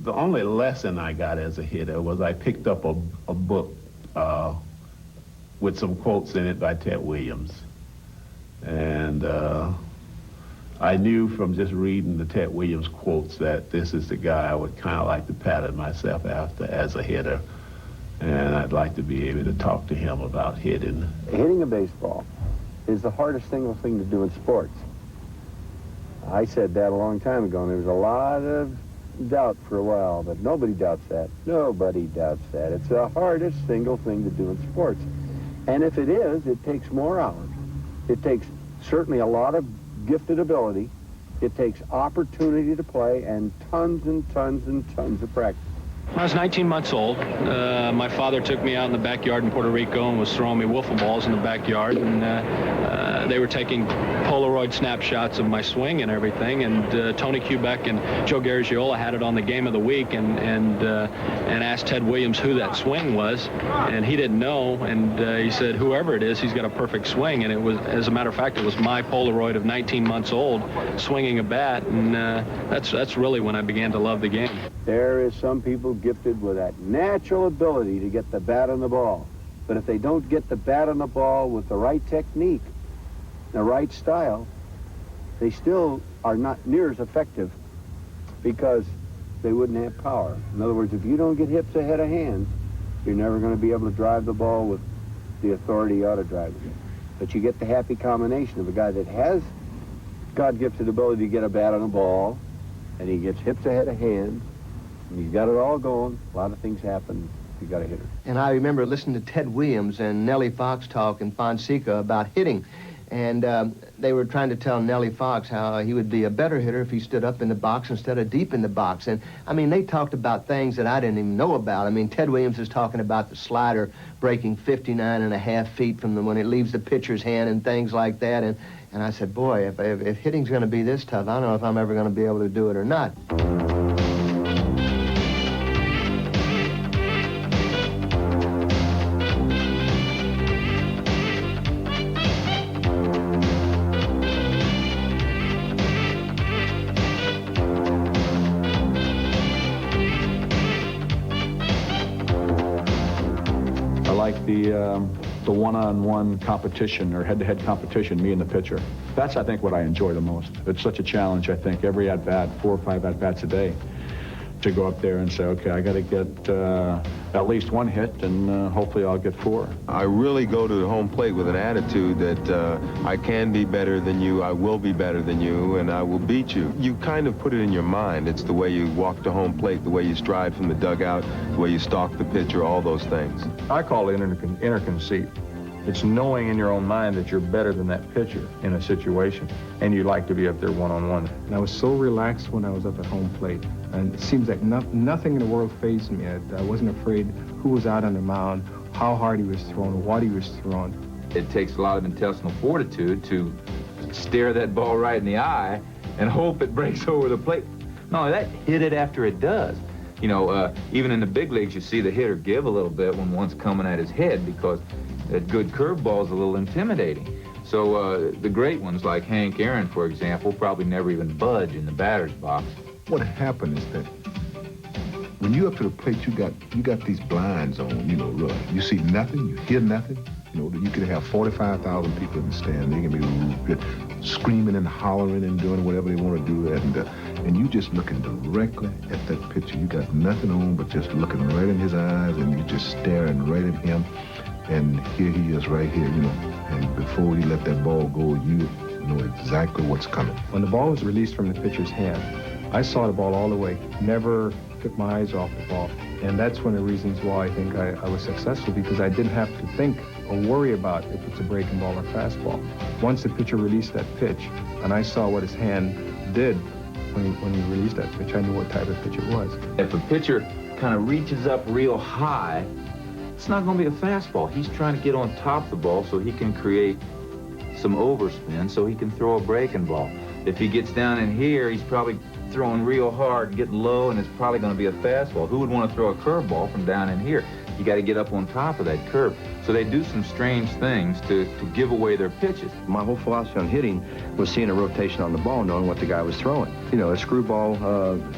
The only lesson I got as a hitter was I picked up a book with some quotes in it by Ted Williams. And I knew from just reading the Ted Williams quotes that this is the guy I would kind of like to pattern myself after as a hitter. And I'd like to be able to talk to him about hitting. Hitting a baseball is the hardest single thing to do in sports. I said that a long time ago, and there was a lot of doubt for a while, but nobody doubts that. Nobody doubts that. It's the hardest single thing to do in sports. And if it is, it takes more hours. It takes certainly a lot of gifted ability. It takes opportunity to play and tons and tons and tons of practice. When I was 19 months old, my father took me out in the backyard in Puerto Rico and was throwing me wiffle balls in the backyard, and they were taking Polaroid snapshots of my swing and everything, and Tony Kubek and Joe Garagiola had it on the Game of the Week and asked Ted Williams who that swing was, and he didn't know, and he said, whoever it is, he's got a perfect swing, and it was, as a matter of fact, it was my Polaroid of 19 months old swinging a bat, and that's really when I began to love the game. There is some people gifted with that natural ability to get the bat on the ball. But if they don't get the bat on the ball with the right technique, the right style, they still are not near as effective because they wouldn't have power. In other words, if you don't get hips ahead of hands, you're never going to be able to drive the ball with the authority you ought to drive it. But you get the happy combination of a guy that has God-gifted ability to get a bat on the ball, and he gets hips ahead of hands, and he's got it all going. A lot of things happen. You got a hitter. And I remember listening to Ted Williams and Nellie Fox talk in Fonseca about hitting. And they were trying to tell Nellie Fox how he would be a better hitter if he stood up in the box instead of deep in the box. And, I mean, they talked about things that I didn't even know about. I mean, Ted Williams is talking about the slider breaking 59.5 feet from when it leaves the pitcher's hand and things like that. And I said, boy, if hitting's going to be this tough, I don't know if I'm ever going to be able to do it or not. The one-on-one competition or head-to-head competition, me and the pitcher. That's, I think, what I enjoy the most. It's such a challenge, I think, every at-bat, 4 or 5 at-bats a day, to go up there and say, okay, I got to get at least 1 hit, and hopefully I'll get 4. I really go to the home plate with an attitude that I can be better than you, I will be better than you, and I will beat you. You kind of put it in your mind. It's the way you walk to home plate, the way you stride from the dugout, the way you stalk the pitcher, all those things. I call it inner conceit. It's knowing in your own mind that you're better than that pitcher in a situation, and you like to be up there one-on-one. And I was so relaxed when I was up at home plate, and it seems like nothing in the world fazed me. I wasn't afraid who was out on the mound, how hard he was throwing, what he was throwing. It takes a lot of intestinal fortitude to stare that ball right in the eye and hope it breaks over the plate. No, that hit it after it does. You know, even in the big leagues, you see the hitter give a little bit when one's coming at his head because that good curveball is a little intimidating. So the great ones like Hank Aaron, for example, probably never even budge in the batter's box. What happened is that when you're up to the plate, you got these blinds on, you know, really. You see nothing, you hear nothing. You know, you could have 45,000 people in the stand. They can be screaming and hollering and doing whatever they want to do. And you just looking directly at that pitcher. You got nothing on but just looking right in his eyes, and you just staring right at him. And here he is right here, you know. And before he let that ball go, you know exactly what's coming. When the ball was released from the pitcher's hand, I saw the ball all the way, never took my eyes off the ball. And that's one of the reasons why I think I was successful, because I didn't have to think or worry about if it's a breaking ball or fastball. Once the pitcher released that pitch, and I saw what his hand did when he released that pitch, I knew what type of pitch it was. If a pitcher kind of reaches up real high, it's not going to be a fastball. He's trying to get on top of the ball so he can create some overspin so he can throw a breaking ball. If he gets down in here, he's probably throwing real hard, getting low, and it's probably going to be a fastball. Who would want to throw a curveball from down in here? You got to get up on top of that curve. So they do some strange things to give away their pitches. My whole philosophy on hitting was seeing a rotation on the ball, knowing what the guy was throwing. You know, a screwball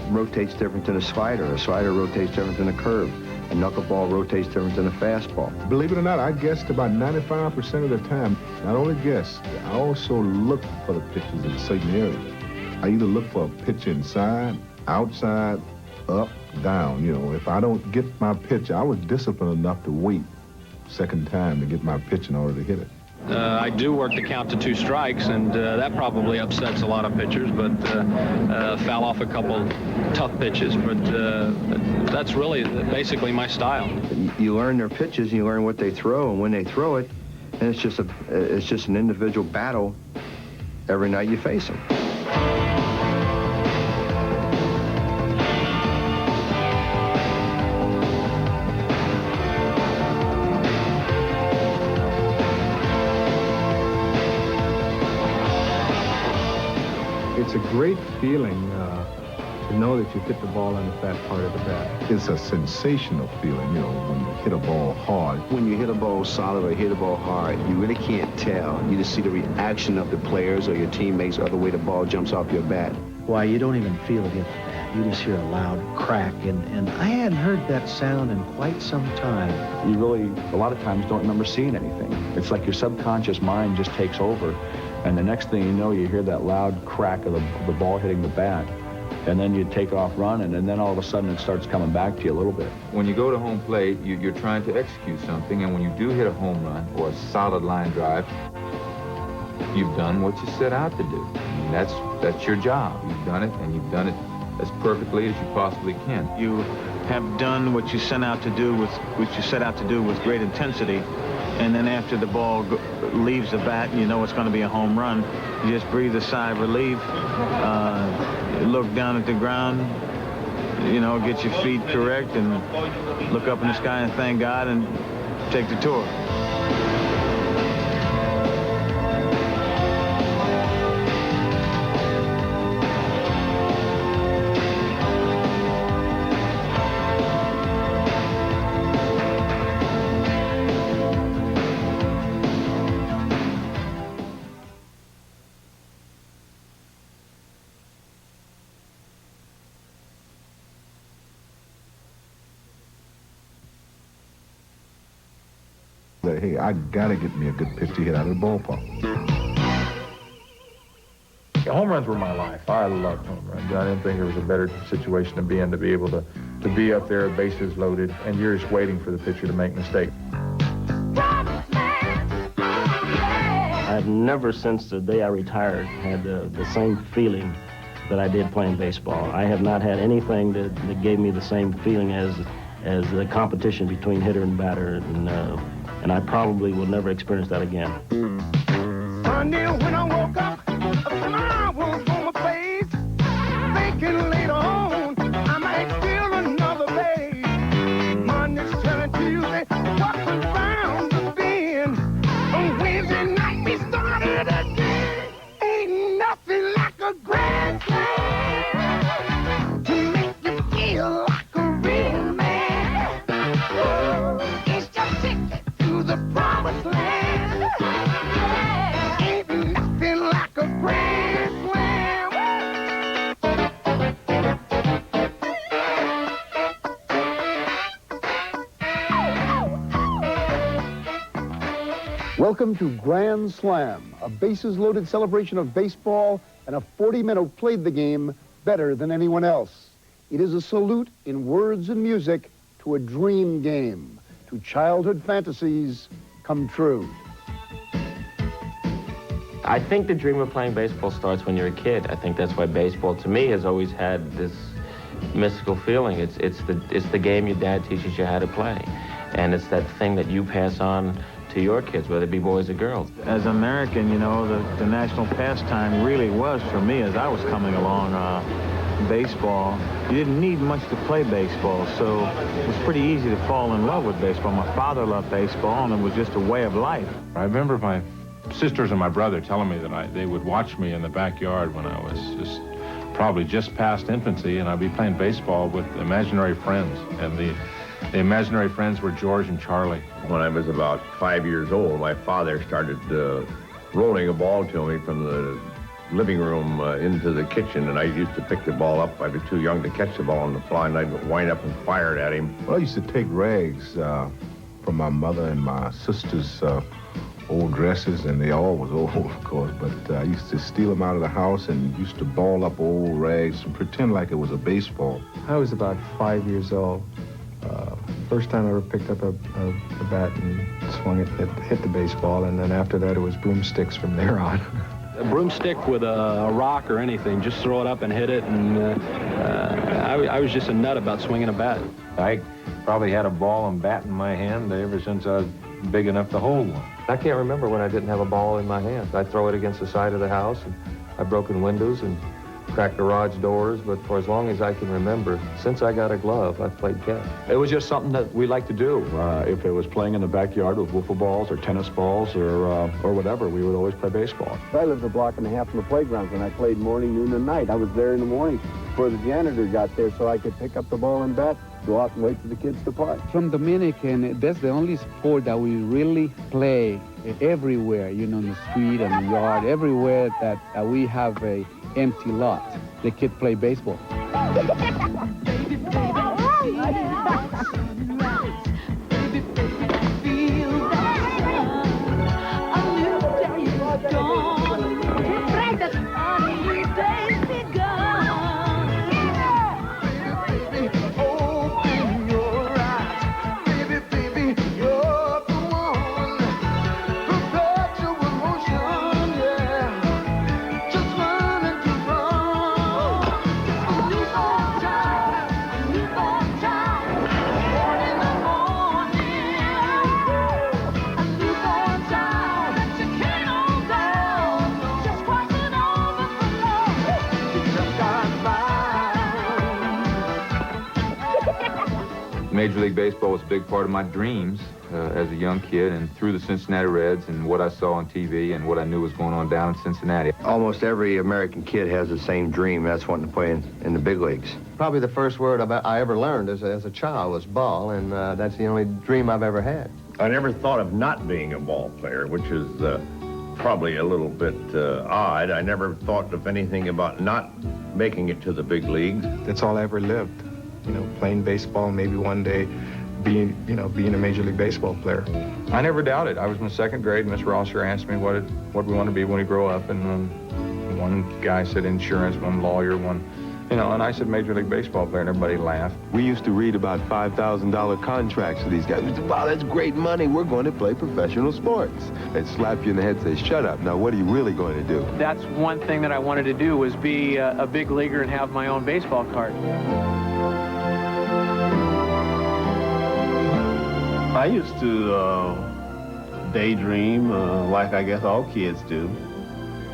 rotates different than a slider rotates different than a curve. A knuckleball rotates different than a fastball. Believe it or not, I guessed about 95% of the time. Not only guessed, I also looked for the pitches in certain areas. I either look for a pitch inside, outside, up, down. You know, if I don't get my pitch, I was disciplined enough to wait second time to get my pitch in order to hit it. I do work the count to 2 strikes, and that probably upsets a lot of pitchers, but foul off a couple tough pitches. But that's really basically my style. You learn their pitches, and you learn what they throw, and when they throw it, and it's just an individual battle every night you face them. It's a great feeling to know that you hit the ball on the fat part of the bat. It's a sensational feeling, you know, when you hit a ball hard. When you hit a ball solid or hit a ball hard, you really can't tell. You just see the reaction of the players or your teammates or the way the ball jumps off your bat. Why, you don't even feel it hit the bat. You just hear a loud crack, and I hadn't heard that sound in quite some time. You really, a lot of times, don't remember seeing anything. It's like your subconscious mind just takes over, and the next thing you know, you hear that loud crack of the ball hitting the bat, and then you take off running, and then all of a sudden it starts coming back to you a little bit. When you go to home plate, you're trying to execute something, and when you do hit a home run or a solid line drive, you've done what you set out to do. I mean, that's your job. You've done it, and you've done it as perfectly as you possibly can. You have done what you set out to do with great intensity, and then after the ball leaves the bat, and you know it's going to be a home run, you just breathe a sigh of relief, look down at the ground, you know, get your feet correct, and look up in the sky and thank God, and take the tour. Hey, I gotta get me a good pitch to hit out of the ballpark. Yeah, home runs were my life. I loved home runs. I didn't think there was a better situation to be in, to be able to be up there, bases loaded, and you're just waiting for the pitcher to make a mistake. I've never, since the day I retired, had the same feeling that I did playing baseball. I have not had anything that gave me the same feeling as the competition between hitter and batter, and I probably will never experience that again. Sunday when I woke up, a smile was on my face, thinking later on I might steal another base. Monday's turning Tuesday, what was bound to bend. On Wednesday night we started again. Ain't nothing like a grand slam to make you feel like a real man. It's just ticket to the promised land. Ain't nothing like a grand slam. Welcome to Grand Slam, a bases-loaded celebration of baseball and a 40-man who played the game better than anyone else. It is a salute in words and music to a dream game, to childhood fantasies come true. I think the dream of playing baseball starts when you're a kid. I think that's why baseball, to me, has always had this mystical feeling. It's the game your dad teaches you how to play, and it's that thing that you pass on to your kids, whether it be boys or girls. As an American, you know, the national pastime really was, for me, as I was coming along, baseball. You didn't need much to play baseball, so it was pretty easy to fall in love with baseball. My father loved baseball, and it was just a way of life. I remember my sisters and my brother telling me that they would watch me in the backyard when I was probably just past infancy, and I'd be playing baseball with imaginary friends. And The imaginary friends were George and Charlie. When I was about 5 years old, my father started rolling a ball to me from the living room into the kitchen, and I used to pick the ball up. I was too young to catch the ball on the fly, and I'd wind up and fire it at him. Well, I used to take rags from my mother and my sister's old dresses, and they all was old, of course, but I used to steal them out of the house and used to ball up old rags and pretend like it was a baseball. I was about 5 years old. First time I ever picked up a bat and swung it, hit the baseball, and then after that it was broomsticks from there on. A broomstick with a rock or anything, just throw it up and hit it, and I was just a nut about swinging a bat. I probably had a ball and bat in my hand ever since I was big enough to hold one. I can't remember when I didn't have a ball in my hand. I'd throw it against the side of the house, and I'd broken windows and cracked garage doors, but for as long as I can remember, since I got a glove, I've played catch. It was just something that we liked to do. If it was playing in the backyard with wiffle balls or tennis balls or whatever, we would always play baseball. I lived a block and a half from the playgrounds, and I played morning, noon, and night. I was there in the morning before the janitor got there so I could pick up the ball and bat, go out and wait for the kids to play. From Dominican, that's the only sport that we really play everywhere, you know, in the street and the yard, everywhere that we have a empty lot. The kids play baseball. Major League Baseball was a big part of my dreams as a young kid, and through the Cincinnati Reds and what I saw on TV and what I knew was going on down in Cincinnati. Almost every American kid has the same dream. That's wanting to play in the big leagues. Probably the first word I ever learned as a child was ball, and that's the only dream I've ever had. I never thought of not being a ball player, which is probably a little bit odd. I never thought of anything about not making it to the big leagues. That's all I ever lived. You know, playing baseball, maybe one day being a Major League Baseball player. I never doubted. I was in the second grade, Miss Rosser asked me what we want to be when we grow up, and one guy said insurance, one lawyer, one, and I said Major League Baseball player, and everybody laughed. We used to read about $5,000 contracts for these guys. We said, wow, that's great money. We're going to play professional sports. They'd slap you in the head and say, shut up. Now, what are you really going to do? That's one thing that I wanted to do, was be a big leaguer and have my own baseball card. I used to daydream like I guess all kids do.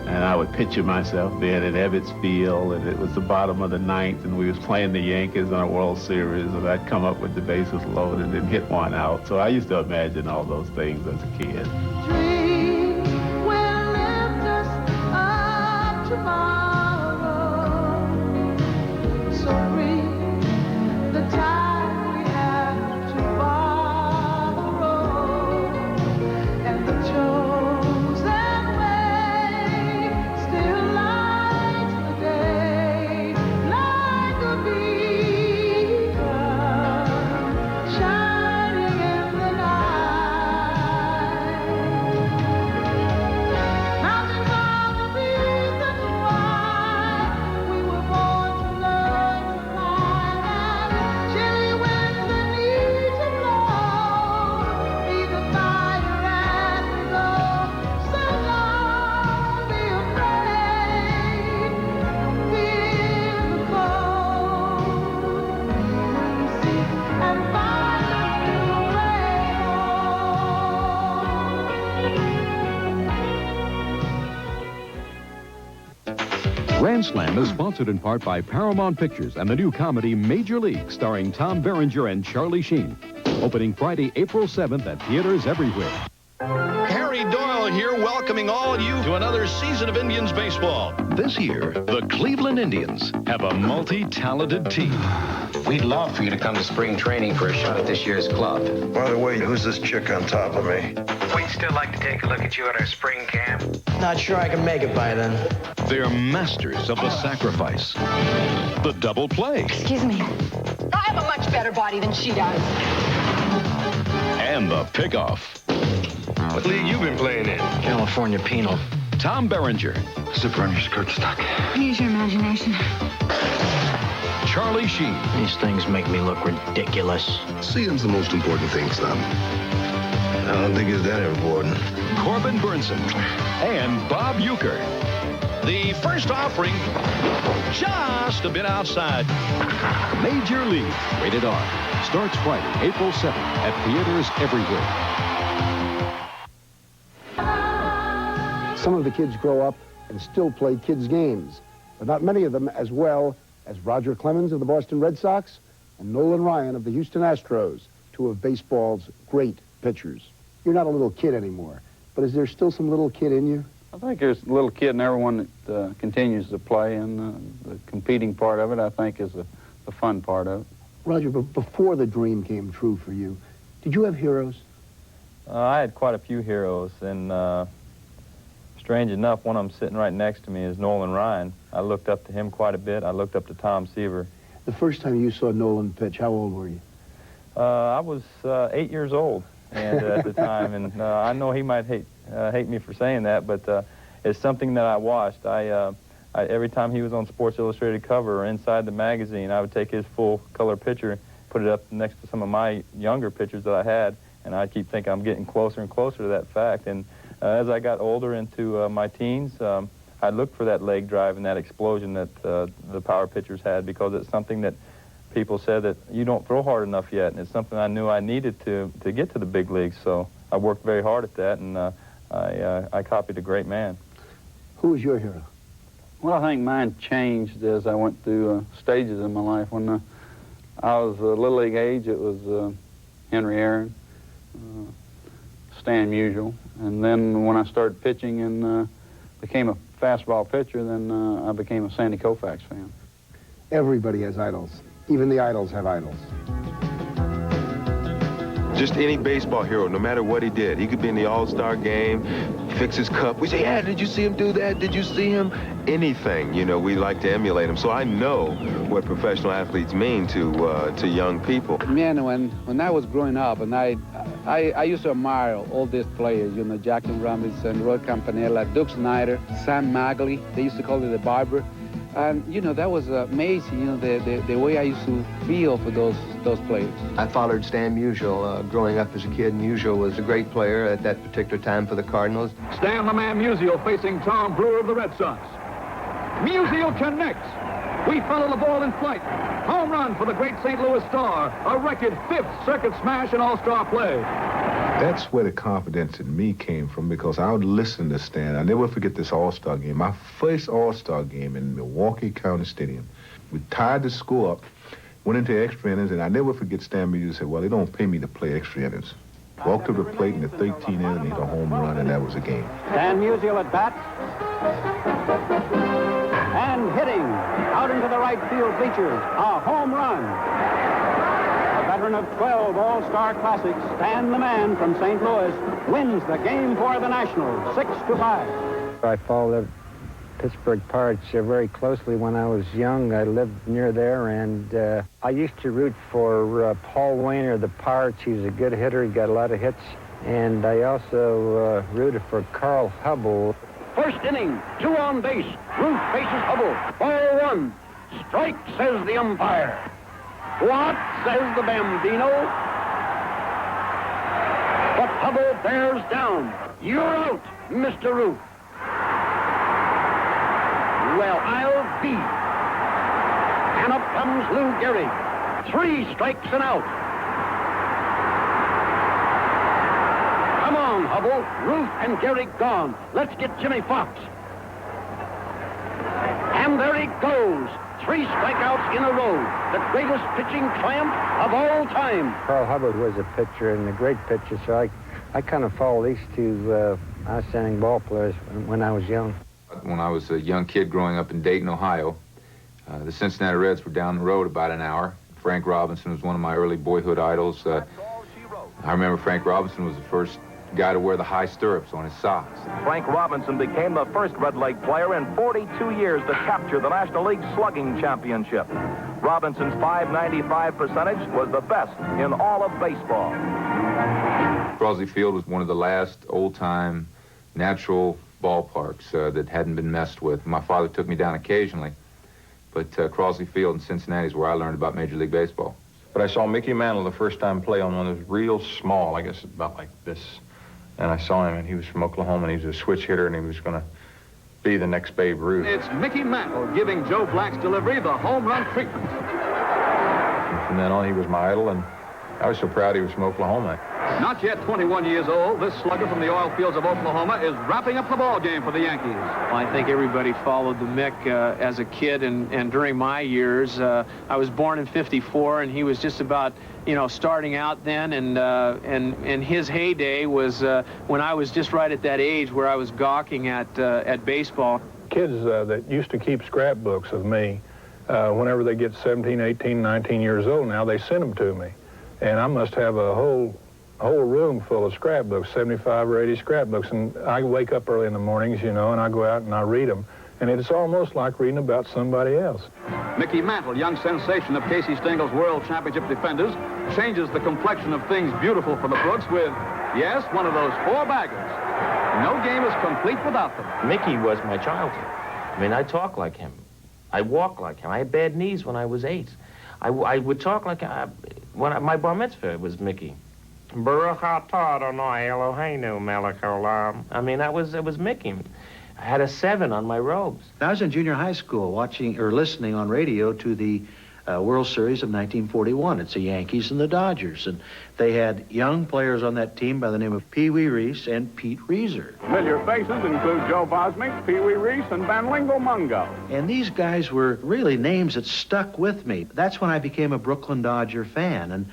And I would picture myself being at Ebbets Field, and it was the bottom of the ninth, and we was playing the Yankees in a World Series, and I'd come up with the bases loaded and hit one out. So I used to imagine all those things as a kid. Grand Slam is sponsored in part by Paramount Pictures and the new comedy Major League, starring Tom Berenger and Charlie Sheen. Opening Friday, April 7th at theaters everywhere. Harry Doyle Musial here, welcoming all of you to another season of Indians baseball. This year, the Cleveland Indians have a multi-talented team. We'd love for you to come to spring training for a shot at this year's club. By the way, who's this chick on top of me? We'd still like to take a look at you at our spring camp. Not sure I can make it by then. They're masters of the sacrifice, the double play, Excuse me. I have a much better body than she does. and the pickoff. What league you been playing in? California Penal. Tom Berenger, Zipper on your skirt stuck. Use your imagination. Charlie Sheen, These things make me look ridiculous. Seeing's the most important thing, son. I don't think it's that important. Corbin Burnson, and Bob Euchre. The first offering, just a bit outside. Major League, rated R, starts Friday, April 7th at theaters everywhere. Some of the kids grow up and still play kids' games, but not many of them as well as Roger Clemens of the Boston Red Sox and Nolan Ryan of the Houston Astros, two of baseball's great pitchers. You're not a little kid anymore, but is there still some little kid in you? I think there's a little kid in everyone that continues to play, and the competing part of it, I think, is the fun part of it. Roger, but before the dream came true for you, did you have heroes? I had quite a few heroes, and strange enough, one of them sitting right next to me is Nolan Ryan. I looked up to him quite a bit. I looked up to Tom Seaver. The first time you saw Nolan pitch, how old were you? I was 8 years old and at the time, and I know he might hate me for saying that, but it's something that I watched. Every time he was on Sports Illustrated cover or inside the magazine, I would take his full-color picture, put it up next to some of my younger pictures that I had, and I'd keep thinking I'm getting closer and closer to that fact. And as I got older into my teens, I looked for that leg drive and that explosion that the power pitchers had, because it's something that people said that you don't throw hard enough yet, and it's something I knew I needed to get to the big leagues. So I worked very hard at that, and I copied a great man. Who was your hero? Well, I think mine changed as I went through stages in my life. When I was Little League age, it was Henry Aaron, Stan Musial, and then when I started pitching and became a fastball pitcher, then I became a Sandy Koufax fan. Everybody has idols. Even the idols have idols. Just any baseball hero, no matter what he did. He could be in the All-Star game, fix his cup. We say, yeah, did you see him do that? Did you see him? Anything, you know, we like to emulate him. So I know what professional athletes mean to young people. Man, when I was growing up, and I used to admire all these players, you know, Jackie Robinson, Roy Campanella, Duke Snyder, Sam Magley. They used to call it the barber. And, you know, that was amazing, you know, the way I used to feel for those players. I followed Stan Musial growing up as a kid. Musial was a great player at that particular time for the Cardinals. Stan the Man Musial facing Tom Brewer of the Red Sox. Musial connects. We follow the ball in flight. Home run for the great St. Louis Star. A record 5th circuit smash in All-Star play. That's where the confidence in me came from, because I would listen to Stan. I'll never forget this All-Star game. My first All-Star game in Milwaukee County Stadium. We tied the score up, went into extra innings, and I never forget Stan Musial said, well, they don't pay me to play extra innings. Walked to the plate in the 13th inning and hit a home run, and that was a game. Stan Musial at bat. And hitting out into the right field bleachers. A home run. Veteran of 12 All-Star Classics, Stan the Man from St. Louis wins the game for the Nationals, 6-5. I followed Pittsburgh Pirates very closely when I was young. I lived near there, and I used to root for Paul Wainer of the Pirates. He was a good hitter. He got a lot of hits. And I also rooted for Carl Hubble. First inning, 2 on base. Ruth faces Hubble. Ball 1. Strike, says the umpire. What, says the Bambino? But Hubble bears down. You're out, Mr. Ruth. Well, I'll be. And up comes Lou Gehrig. 3 strikes and out. Come on, Hubble. Ruth and Gehrig gone. Let's get Jimmy Fox. And there he goes. 3 strikeouts in a row. The greatest pitching triumph of all time. Carl Hubbard was a pitcher and a great pitcher, so I kind of follow these two outstanding ball players when I was young. When I was a young kid growing up in Dayton, Ohio, the Cincinnati Reds were down the road about an hour. Frank Robinson was one of my early boyhood idols. I remember Frank Robinson was the first guy to wear the high stirrups on his socks. Frank Robinson became the first Red Leg player in 42 years to capture the National League slugging championship. Robinson's .595 percentage was the best in all of baseball. Crosley Field was one of the last old-time natural ballparks that hadn't been messed with. My father took me down occasionally, but Crosley Field in Cincinnati is where I learned about Major League Baseball. But I saw Mickey Mantle the first time play on one that was real small, I guess about like this. And I saw him, and he was from Oklahoma, and he was a switch hitter, and he was going to be the next Babe Ruth. It's Mickey Mantle giving Joe Black's delivery the home run treatment. And from then on, he was my idol, and I was so proud he was from Oklahoma. Not yet 21 years old, this slugger from the oil fields of Oklahoma is wrapping up the ball game for the Yankees. Well, I think everybody followed the Mick as a kid, and during my years, I was born in '54, and he was just about, starting out then, and his heyday was when I was just right at that age where I was gawking at baseball. Kids that used to keep scrapbooks of me, whenever they get 17, 18, 19 years old now, they send them to me. And I must have a whole room full of scrapbooks, 75 or 80 scrapbooks. And I wake up early in the mornings, and I go out and I read them. And it's almost like reading about somebody else. Mickey Mantle, young sensation of Casey Stengel's World Championship defenders, changes the complexion of things beautiful for the Brooks with, yes, one of those four baggers. No game is complete without them. Mickey was my childhood. I mean, I talk like him. I walk like him. I had bad knees when I was 8. I would talk like my bar mitzvah was Mickey. Baruch atah Adonai Eloheinu melech haolam. I mean, it was Mickey. I had a 7 on my robes. I was in junior high school watching or listening on radio to the World Series of 1941. It's the Yankees and the Dodgers, and they had young players on that team by the name of Pee Wee Reese and Pete Reeser. Familiar faces include Joe Bosmick, Pee Wee Reese, and Banlingo Mungo. And these guys were really names that stuck with me. That's when I became a Brooklyn Dodger fan, and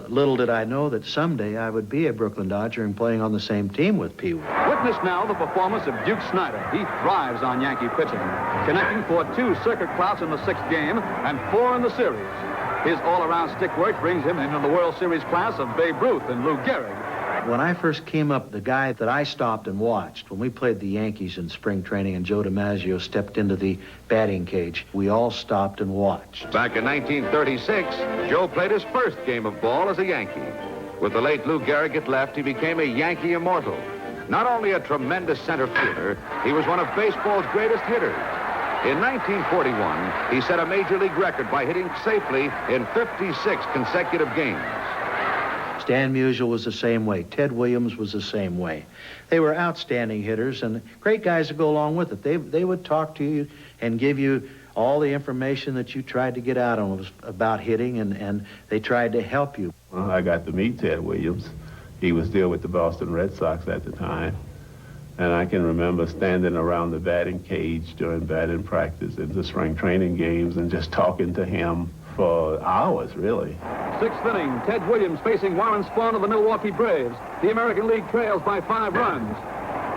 little did I know that someday I would be a Brooklyn Dodger and playing on the same team with Pee Wee. Witness now the performance of Duke Snider. He thrives on Yankee pitching, connecting for 2 circuit clouts in the 6th game and 4 in the series. His all-around stick work brings him into the World Series class of Babe Ruth and Lou Gehrig. When I first came up, the guy that I stopped and watched, when we played the Yankees in spring training and Joe DiMaggio stepped into the batting cage, we all stopped and watched. Back in 1936, Joe played his first game of ball as a Yankee. With the late Lou Gehrig at left, he became a Yankee immortal. Not only a tremendous center fielder, he was one of baseball's greatest hitters. In 1941, he set a major league record by hitting safely in 56 consecutive games. Stan Musial was the same way. Ted Williams was the same way. They were outstanding hitters and great guys to go along with it. They would talk to you and give you all the information that you tried to get out of them about hitting, and they tried to help you. Well, I got to meet Ted Williams. He was still with the Boston Red Sox at the time. And I can remember standing around the batting cage during batting practice in the spring training games and just talking to him for hours, really. 6th inning, Ted Williams facing Warren Spahn of the Milwaukee Braves. The American League trails by 5 runs.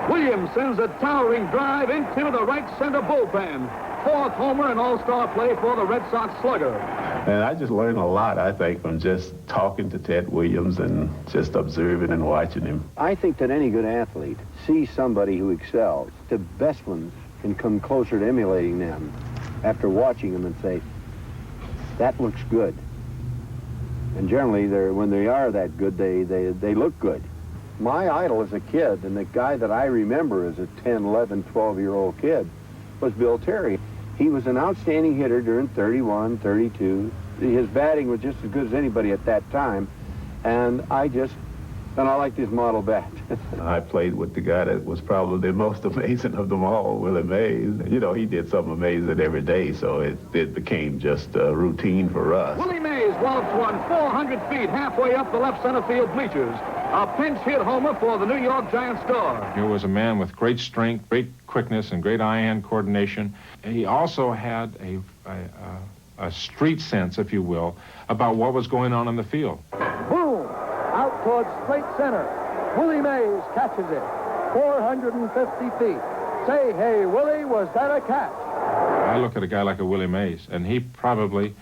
Williams sends a towering drive into the right center bullpen. 4th homer and all-star play for the Red Sox slugger. And I just learned a lot, I think, from just talking to Ted Williams and just observing and watching him. I think that any good athlete sees somebody who excels. The best ones can come closer to emulating them after watching them and say, that looks good. And generally, when they are that good, they look good. My idol as a kid, and the guy that I remember as a 10, 11, 12-year-old kid, was Bill Terry. He was an outstanding hitter during 31, 32. His batting was just as good as anybody at that time. And I liked his model bat. I played with the guy that was probably the most amazing of them all, Willie Mays. You know, he did something amazing every day, so it became just a routine for us. Willie Mays wallops one 400 feet halfway up the left center field bleachers. A pinch hit homer for the New York Giants star. He was a man with great strength, great quickness, and great eye-hand coordination. And he also had a street sense, if you will, about what was going on in the field. Boom! Out towards straight center. Willie Mays catches it. 450 feet. Say, hey, Willie, was that a catch? I look at a guy like a Willie Mays, and he probably,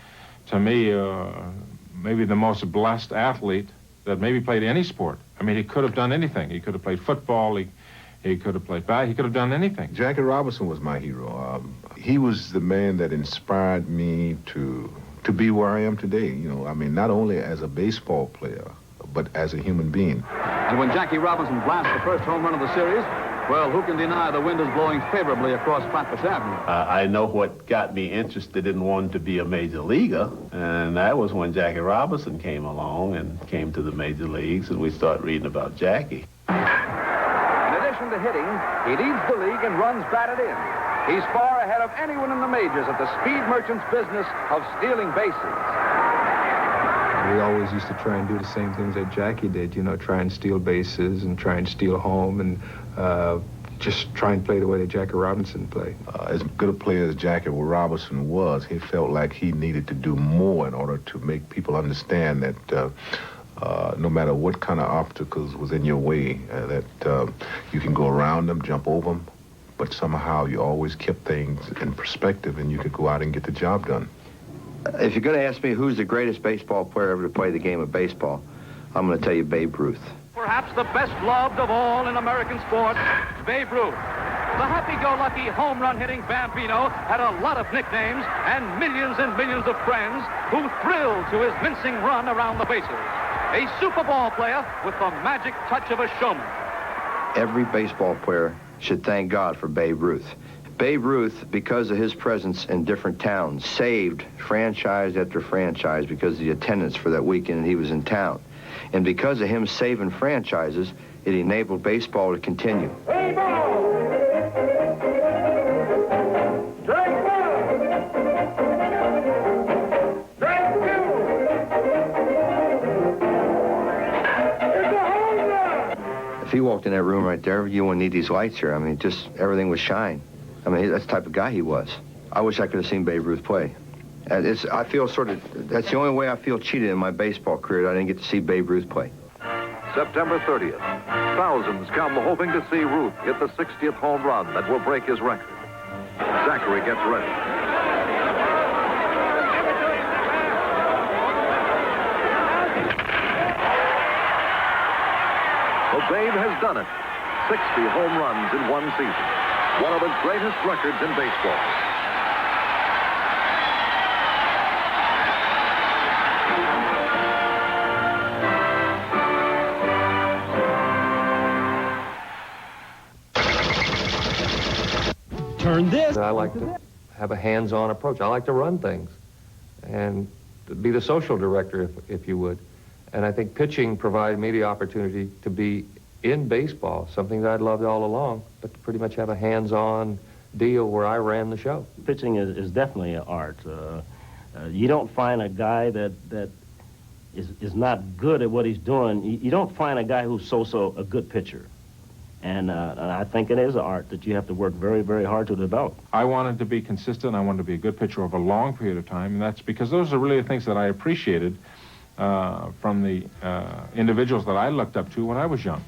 to me, maybe the most blessed athlete that maybe played any sport. I mean, he could have done anything. He could have played football. He could have played bat. He could have done anything. Jackie Robinson was my hero. He was the man that inspired me to be where I am today. You know, I mean, not only as a baseball player, but as a human being. And when Jackie Robinson blasts the first home run of the series, well, who can deny the wind is blowing favorably across Flatbush Avenue? I know what got me interested in wanting to be a major leaguer, and that was when Jackie Robinson came along and came to the major leagues, and we started reading about Jackie. In addition to hitting, he leads the league in runs batted in. He's far ahead of anyone in the majors at the speed merchant's business of stealing bases. We always used to try and do the same things that Jackie did, you know, try and steal bases and try and steal home and just try and play the way that Jackie Robinson played. As good a player as Jackie Robinson was, he felt like he needed to do more in order to make people understand that no matter what kind of obstacles was in your way, that you can go around them, jump over them, but somehow you always kept things in perspective and you could go out and get the job done. If you're going to ask me who's the greatest baseball player ever to play the game of baseball, I'm going to tell you Babe Ruth. Perhaps the best loved of all in American sports, Babe Ruth. The happy-go-lucky home run-hitting Bambino had a lot of nicknames and millions of friends who thrilled to his mincing run around the bases. A Super Bowl player with the magic touch of a showman. Every baseball player should thank God for Babe Ruth. Babe Ruth, because of his presence in different towns, saved franchise after franchise because of the attendance for that weekend he was in town. And because of him saving franchises, it enabled baseball to continue. If he walked in that room right there, you wouldn't need these lights here. I mean, just everything would shine. I mean, that's the type of guy he was. I wish I could have seen Babe Ruth play. I feel that's the only way I feel cheated in my baseball career, that I didn't get to see Babe Ruth play. September 30th. Thousands come hoping to see Ruth hit the 60th home run that will break his record. Zachary gets ready. Well, Babe has done it. 60 home runs in one season. One of the greatest records in baseball. Turn this. I like to have a hands-on approach. I like to run things and be the social director, if you would. And I think pitching provided me the opportunity to be in baseball, something that I'd loved all along, but to pretty much have a hands-on deal where I ran the show. Pitching is definitely an art. You don't find a guy that is not good at what he's doing. You don't find a guy who's so a good pitcher. And I think it is an art that you have to work very, very hard to develop. I wanted to be consistent. I wanted to be a good pitcher over a long period of time, and that's because those are really the things that I appreciated from the individuals that I looked up to when I was young.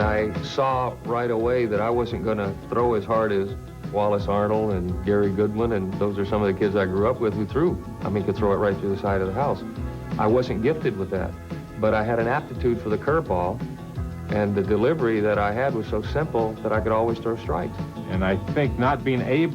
I saw right away that I wasn't going to throw as hard as Wallace Arnold and Gary Goodwin, and those are some of the kids I grew up with who threw. I mean, could throw it right through the side of the house. I wasn't gifted with that, but I had an aptitude for the curveball, and the delivery that I had was so simple that I could always throw strikes. And I think not being a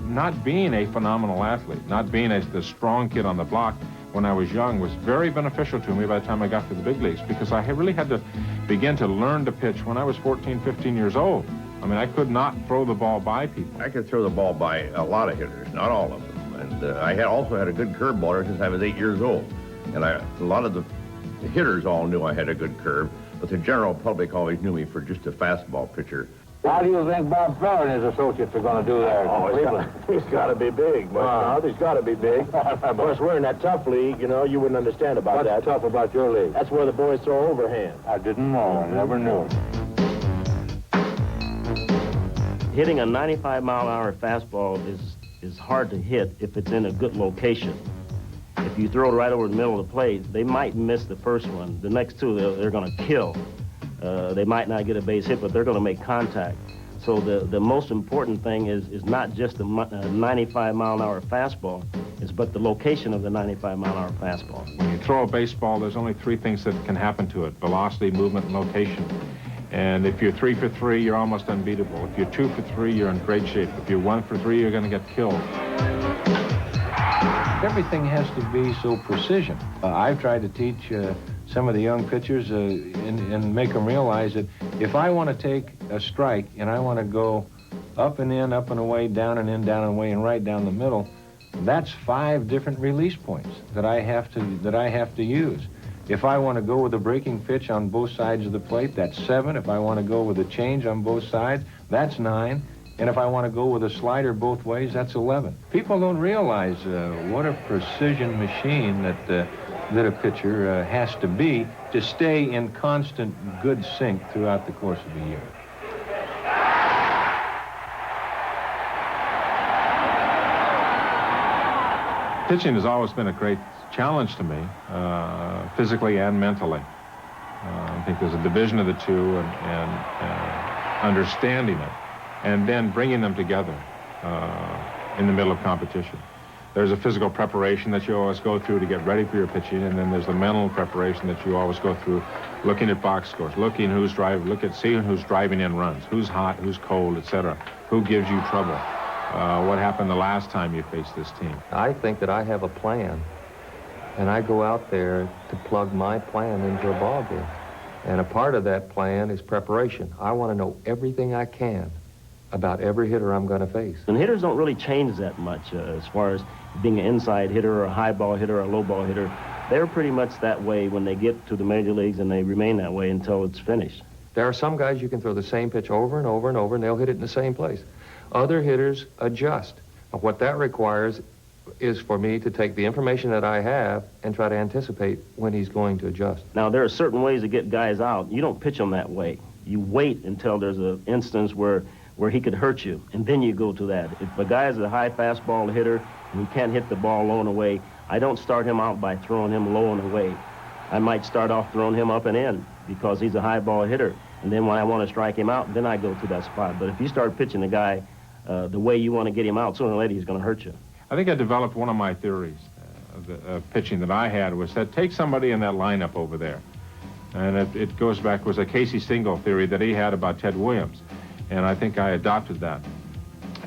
phenomenal athlete, not being the strong kid on the block when I was young was very beneficial to me by the time I got to the big leagues, because I really had to begin to learn to pitch when I was 14, 15 years old. I mean, I could not throw the ball by people. I could throw the ball by a lot of hitters, not all of them. And I also had a good curveball since I was 8 years old. And a lot of the hitters all knew I had a good curve, but the general public always knew me for just a fastball pitcher. How do you think Bob Feller and his associates are going to do there? He's got to be big. But he's got to be big. Of course, we're in that tough league, you know. You wouldn't understand about that. What's tough about your league? That's where the boys throw overhand. I didn't know. I never knew. Hitting a 95-mile-an-hour fastball is hard to hit if it's in a good location. If you throw it right over the middle of the plate, they might miss the first one. The next two, they're going to kill. They might not get a base hit, but they're going to make contact. So the most important thing is not just the 95-mile-an-hour fastball, but the location of the 95-mile-an-hour fastball. When you throw a baseball, there's only three things that can happen to it: velocity, movement, and location. And if you're 3 for 3, you're almost unbeatable. If you're 2 for 3, you're in great shape. If you're 1 for 3, you're going to get killed. Everything has to be so precision. I've tried to teach some of the young pitchers and make them realize that if I want to take a strike and I want to go up and in, up and away, down and in, down and away, and right down the middle, that's 5 different release points that I have to use. If I want to go with a breaking pitch on both sides of the plate, that's 7. If I want to go with a change on both sides, that's 9. And if I want to go with a slider both ways, that's 11. People don't realize what a precision machine that a pitcher has to be to stay in constant good sync throughout the course of the year. Pitching has always been a great challenge to me, physically and mentally. I think there's a division of the two and understanding it, and then bringing them together in the middle of competition. There's a physical preparation that you always go through to get ready for your pitching, and then there's the mental preparation that you always go through, looking at box scores, seeing who's driving in runs, who's hot, who's cold, etc., who gives you trouble, what happened the last time you faced this team. I think that I have a plan, and I go out there to plug my plan into a ball game. And a part of that plan is preparation. I want to know everything I can about every hitter I'm going to face. And hitters don't really change that much as far as being an inside hitter or a high ball hitter or a low ball hitter. They're pretty much that way when they get to the major leagues, and they remain that way until it's finished. There are some guys you can throw the same pitch over and over and over, and they'll hit it in the same place. Other hitters adjust. What that requires is for me to take the information that I have and try to anticipate when he's going to adjust. Now, there are certain ways to get guys out. You don't pitch them that way. You wait until there's an instance where he could hurt you, and then you go to that. If a guy is a high fastball hitter and he can't hit the ball low and away, I don't start him out by throwing him low and away. I might start off throwing him up and in because he's a high ball hitter. And then when I want to strike him out, then I go to that spot. But if you start pitching the guy the way you want to get him out, sooner or later he's going to hurt you. I think I developed one of my theories of pitching that I had was that take somebody in that lineup over there. And it goes back, was a Casey Stengel theory that he had about Ted Williams. And I think I adopted that.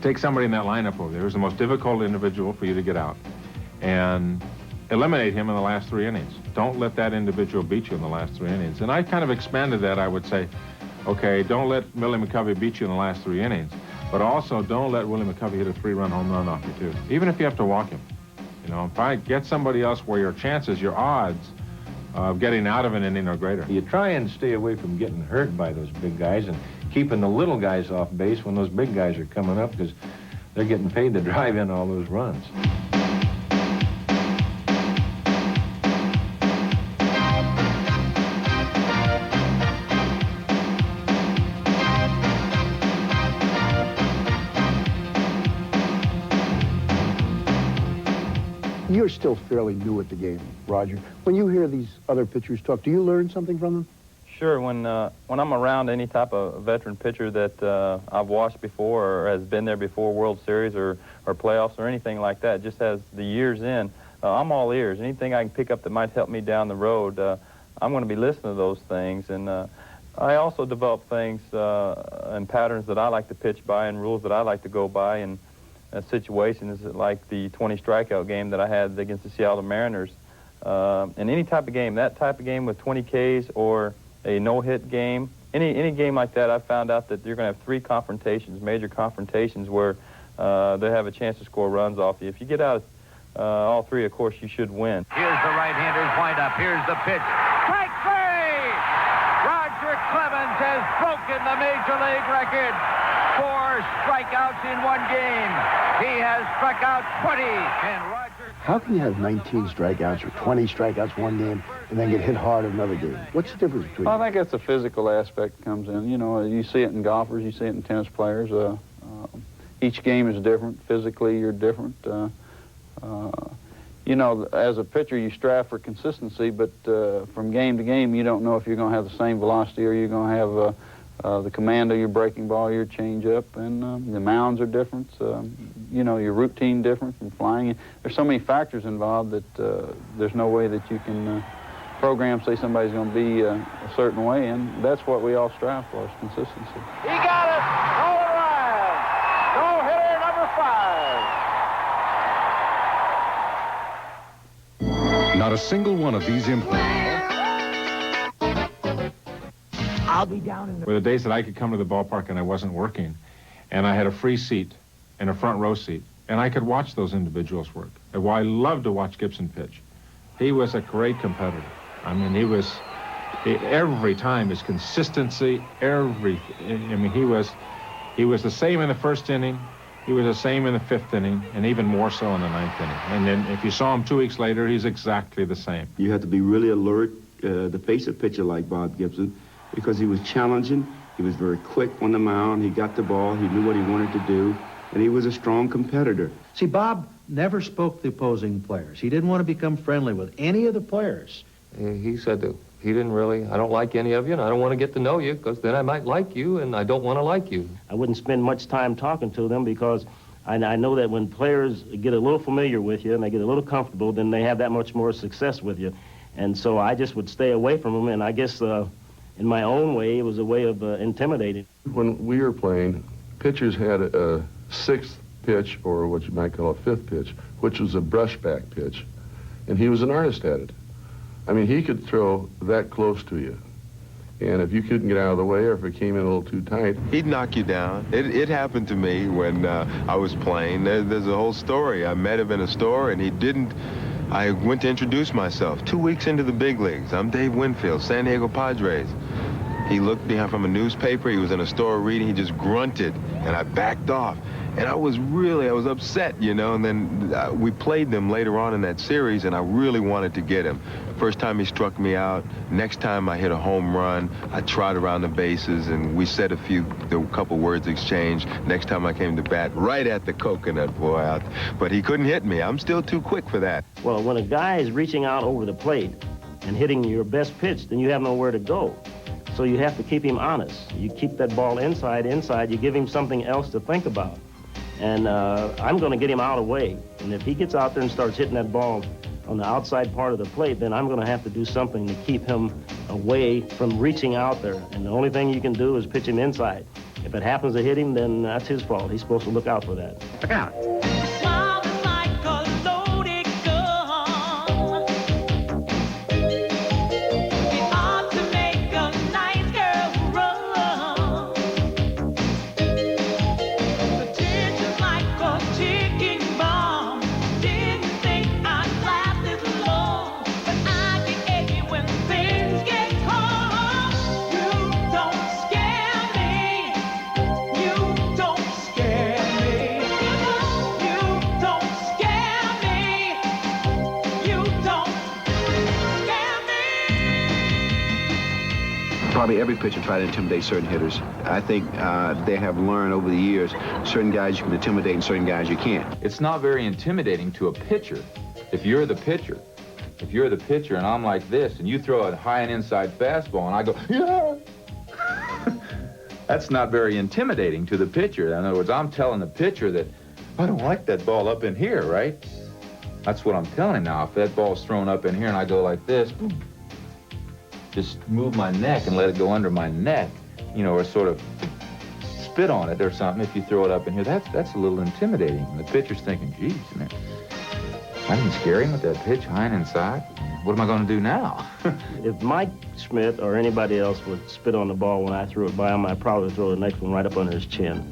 Take somebody in that lineup over there who's the most difficult individual for you to get out, and eliminate him in the last 3 innings. Don't let that individual beat you in the last 3 innings. And I kind of expanded that. I would say, okay, don't let Willie McCovey beat you in the last 3 innings, but also don't let Willie McCovey hit a 3-run home run off you, too, even if you have to walk him. You know, if I get somebody else where your chances, your odds of getting out of an inning are greater. You try and stay away from getting hurt by those big guys and keeping the little guys off base when those big guys are coming up, because they're getting paid to drive in all those runs. You're still fairly new at the game, Roger. When you hear these other pitchers talk, do you learn something from them? Sure. When I'm around any type of veteran pitcher that I've watched before or has been there before, World Series or playoffs or anything like that, just as the years in, I'm all ears. Anything I can pick up that might help me down the road, I'm going to be listening to those things. And I also develop things and patterns that I like to pitch by and rules that I like to go by, and situations like the 20 strikeout game that I had against the Seattle Mariners. In any type of game, that type of game with 20 Ks or a no-hit game, any game like that, I've found out that you're going to have 3 confrontations, major confrontations, where they have a chance to score runs off you. If you get out all 3, of course, you should win. Here's the right-hander's windup. Here's the pitch. Strike 3! Roger Clemens has broken the Major League record. 4 strikeouts in one game. He has struck out 20, and Roger... How can you have 19 strikeouts or 20 strikeouts one game and then get hit hard in another game? What's the difference between I think that's the physical aspect that comes in. You know, you see it in golfers, you see it in tennis players. Each game is different. Physically, you're different. You know, as a pitcher, you strive for consistency, but from game to game, you don't know if you're going to have the same velocity or you're going to have the command of your breaking ball, your changeup, and the mounds are different. You know, your routine different from flying. There's so many factors involved that there's no way that you can program, say somebody's going to be a certain way, and that's what we all strive for, is consistency. He got it! All around! No-hitter number 5. Not a single one of these implants. I'll be down in Were the days that I could come to the ballpark and I wasn't working, and I had a free seat and a front row seat, and I could watch those individuals work. And I loved to watch Gibson pitch. He was a great competitor. I mean, every time, his consistency, everything. I mean, he was the same in the first inning, he was the same in the 5th inning, and even more so in the 9th inning. And then if you saw him 2 weeks later, he's exactly the same. You have to be really alert to face a pitcher like Bob Gibson, because he was challenging, he was very quick on the mound, he got the ball, he knew what he wanted to do, and he was a strong competitor. See, Bob never spoke to the opposing players. He didn't want to become friendly with any of the players. He said that he didn't really, I don't like any of you, and I don't want to get to know you, because then I might like you, and I don't want to like you. I wouldn't spend much time talking to them, because I know that when players get a little familiar with you and they get a little comfortable, then they have that much more success with you. And so I just would stay away from them, and I guess in my own way, it was a way of intimidating. When we were playing, pitchers had a 6th pitch, or what you might call a 5th pitch, which was a brushback pitch, and he was an artist at it. I mean, he could throw that close to you, and if you couldn't get out of the way, or if it came in a little too tight, he'd knock you down. It happened to me when I was playing. There's a whole story. I met him in a store, and he didn't. I went to introduce myself. 2 weeks into the big leagues. I'm Dave Winfield, San Diego Padres. He looked behind from a newspaper. He was in a store reading. He just grunted, and I backed off. And I was upset, you know, and then we played them later on in that series, and I really wanted to get him. First time he struck me out. Next time I hit a home run. I trotted around the bases, and we said a couple words exchanged. Next time I came to bat, right at the coconut boy out. But he couldn't hit me. I'm still too quick for that. Well, when a guy is reaching out over the plate and hitting your best pitch, then you have nowhere to go. So you have to keep him honest. You keep that ball inside, you give him something else to think about. And I'm going to get him out of the way. And if he gets out there and starts hitting that ball on the outside part of the plate, then I'm going to have to do something to keep him away from reaching out there. And the only thing you can do is pitch him inside. If it happens to hit him, then that's his fault. He's supposed to look out for that. Look out. Probably every pitcher tried to intimidate certain hitters. I think they have learned over the years, certain guys you can intimidate and certain guys you can't. It's not very intimidating to a pitcher. If you're the pitcher and I'm like this, and you throw a high and inside fastball and I go, yeah! That's not very intimidating to the pitcher. In other words, I'm telling the pitcher that I don't like that ball up in here, right? That's what I'm telling him now. If that ball's thrown up in here and I go like this, just move my neck and let it go under my neck, you know, or sort of spit on it or something. If you throw it up in here, that's a little intimidating. And the pitcher's thinking, geez, man, I didn't scare him with that pitch high and inside. What am I going to do now? If Mike Schmidt or anybody else would spit on the ball when I threw it by him, I'd probably throw the next one right up under his chin.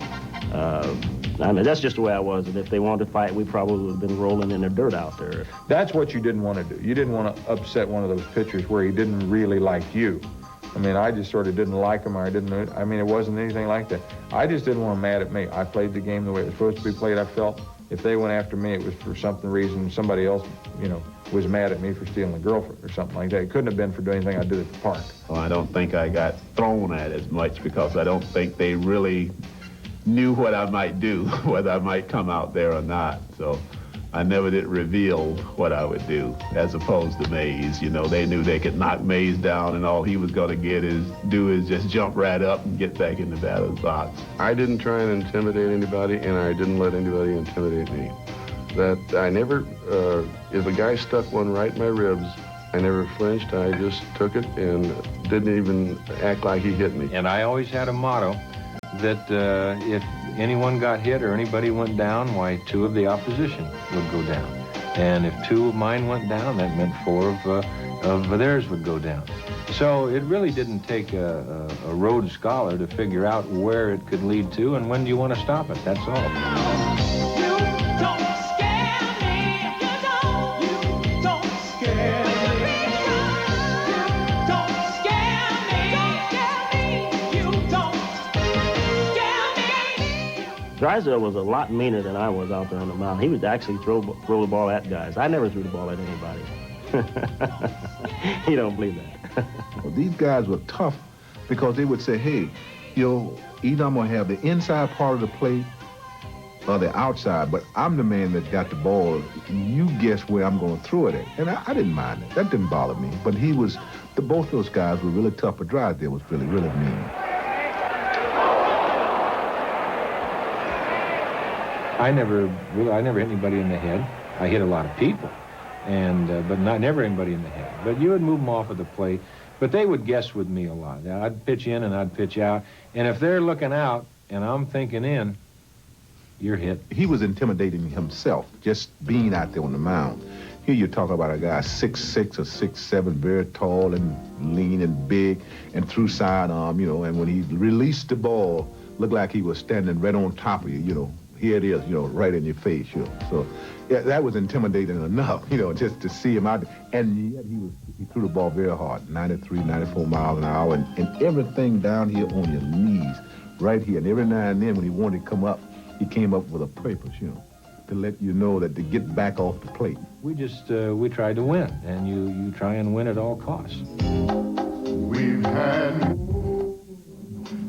I mean, that's just the way I was. And if they wanted to fight, we probably would have been rolling in the dirt out there. That's what you didn't want to do. You didn't want to upset one of those pitchers where he didn't really like you. I mean, I just sort of didn't like them, or I mean, it wasn't anything like that. I just didn't want them mad at me. I played the game the way it was supposed to be played. I felt if they went after me, it was for something reason. Somebody else, you know, was mad at me for stealing a girlfriend or something like that. It couldn't have been for doing anything I did at the park. Well, I don't think I got thrown at as much because I don't think they really knew what I might do, whether I might come out there or not. So I never did reveal what I would do, as opposed to Mays. You know, they knew they could knock Mays down, and all he was going to do is just jump right up and get back in the batter's box. I didn't try and intimidate anybody, and I didn't let anybody intimidate me. That I never, if a guy stuck one right in my ribs, I never flinched. I just took it and didn't even act like he hit me. And I always had a motto that if anyone got hit or anybody went down, why, 2 of the opposition would go down. And if 2 of mine went down, that meant 4 of theirs would go down. So it really didn't take a Rhodes Scholar to figure out where it could lead to and when do you want to stop it. That's all. Drysdale was a lot meaner than I was out there on the mound. He would actually throw the ball at guys. I never threw the ball at anybody. He don't believe that. Well, these guys were tough because they would say, hey, either I'm going to have the inside part of the plate or the outside, but I'm the man that got the ball. You guess where I'm going to throw it at. And I didn't mind it. That didn't bother me. But both those guys were really tough, but Drysdale was really, really mean. I never hit anybody in the head. I hit a lot of people, but never anybody in the head. But you would move them off of the plate, but they would guess with me a lot. I'd pitch in and I'd pitch out, and if they're looking out and I'm thinking in, you're hit. He was intimidating himself, just being out there on the mound. Here you're talking about a guy 6'6" or 6'7", very tall and lean and big, and threw sidearm, and when he released the ball, looked like he was standing right on top of you, Here it is, right in your face, So, yeah, that was intimidating enough, just to see him out there. And yet he threw the ball very hard, 93, 94 miles an hour, and everything down here on your knees, right here. And every now and then when he wanted to come up, he came up with a purpose, to let you know that to get back off the plate. We just, we tried to win, and you try and win at all costs. We've had more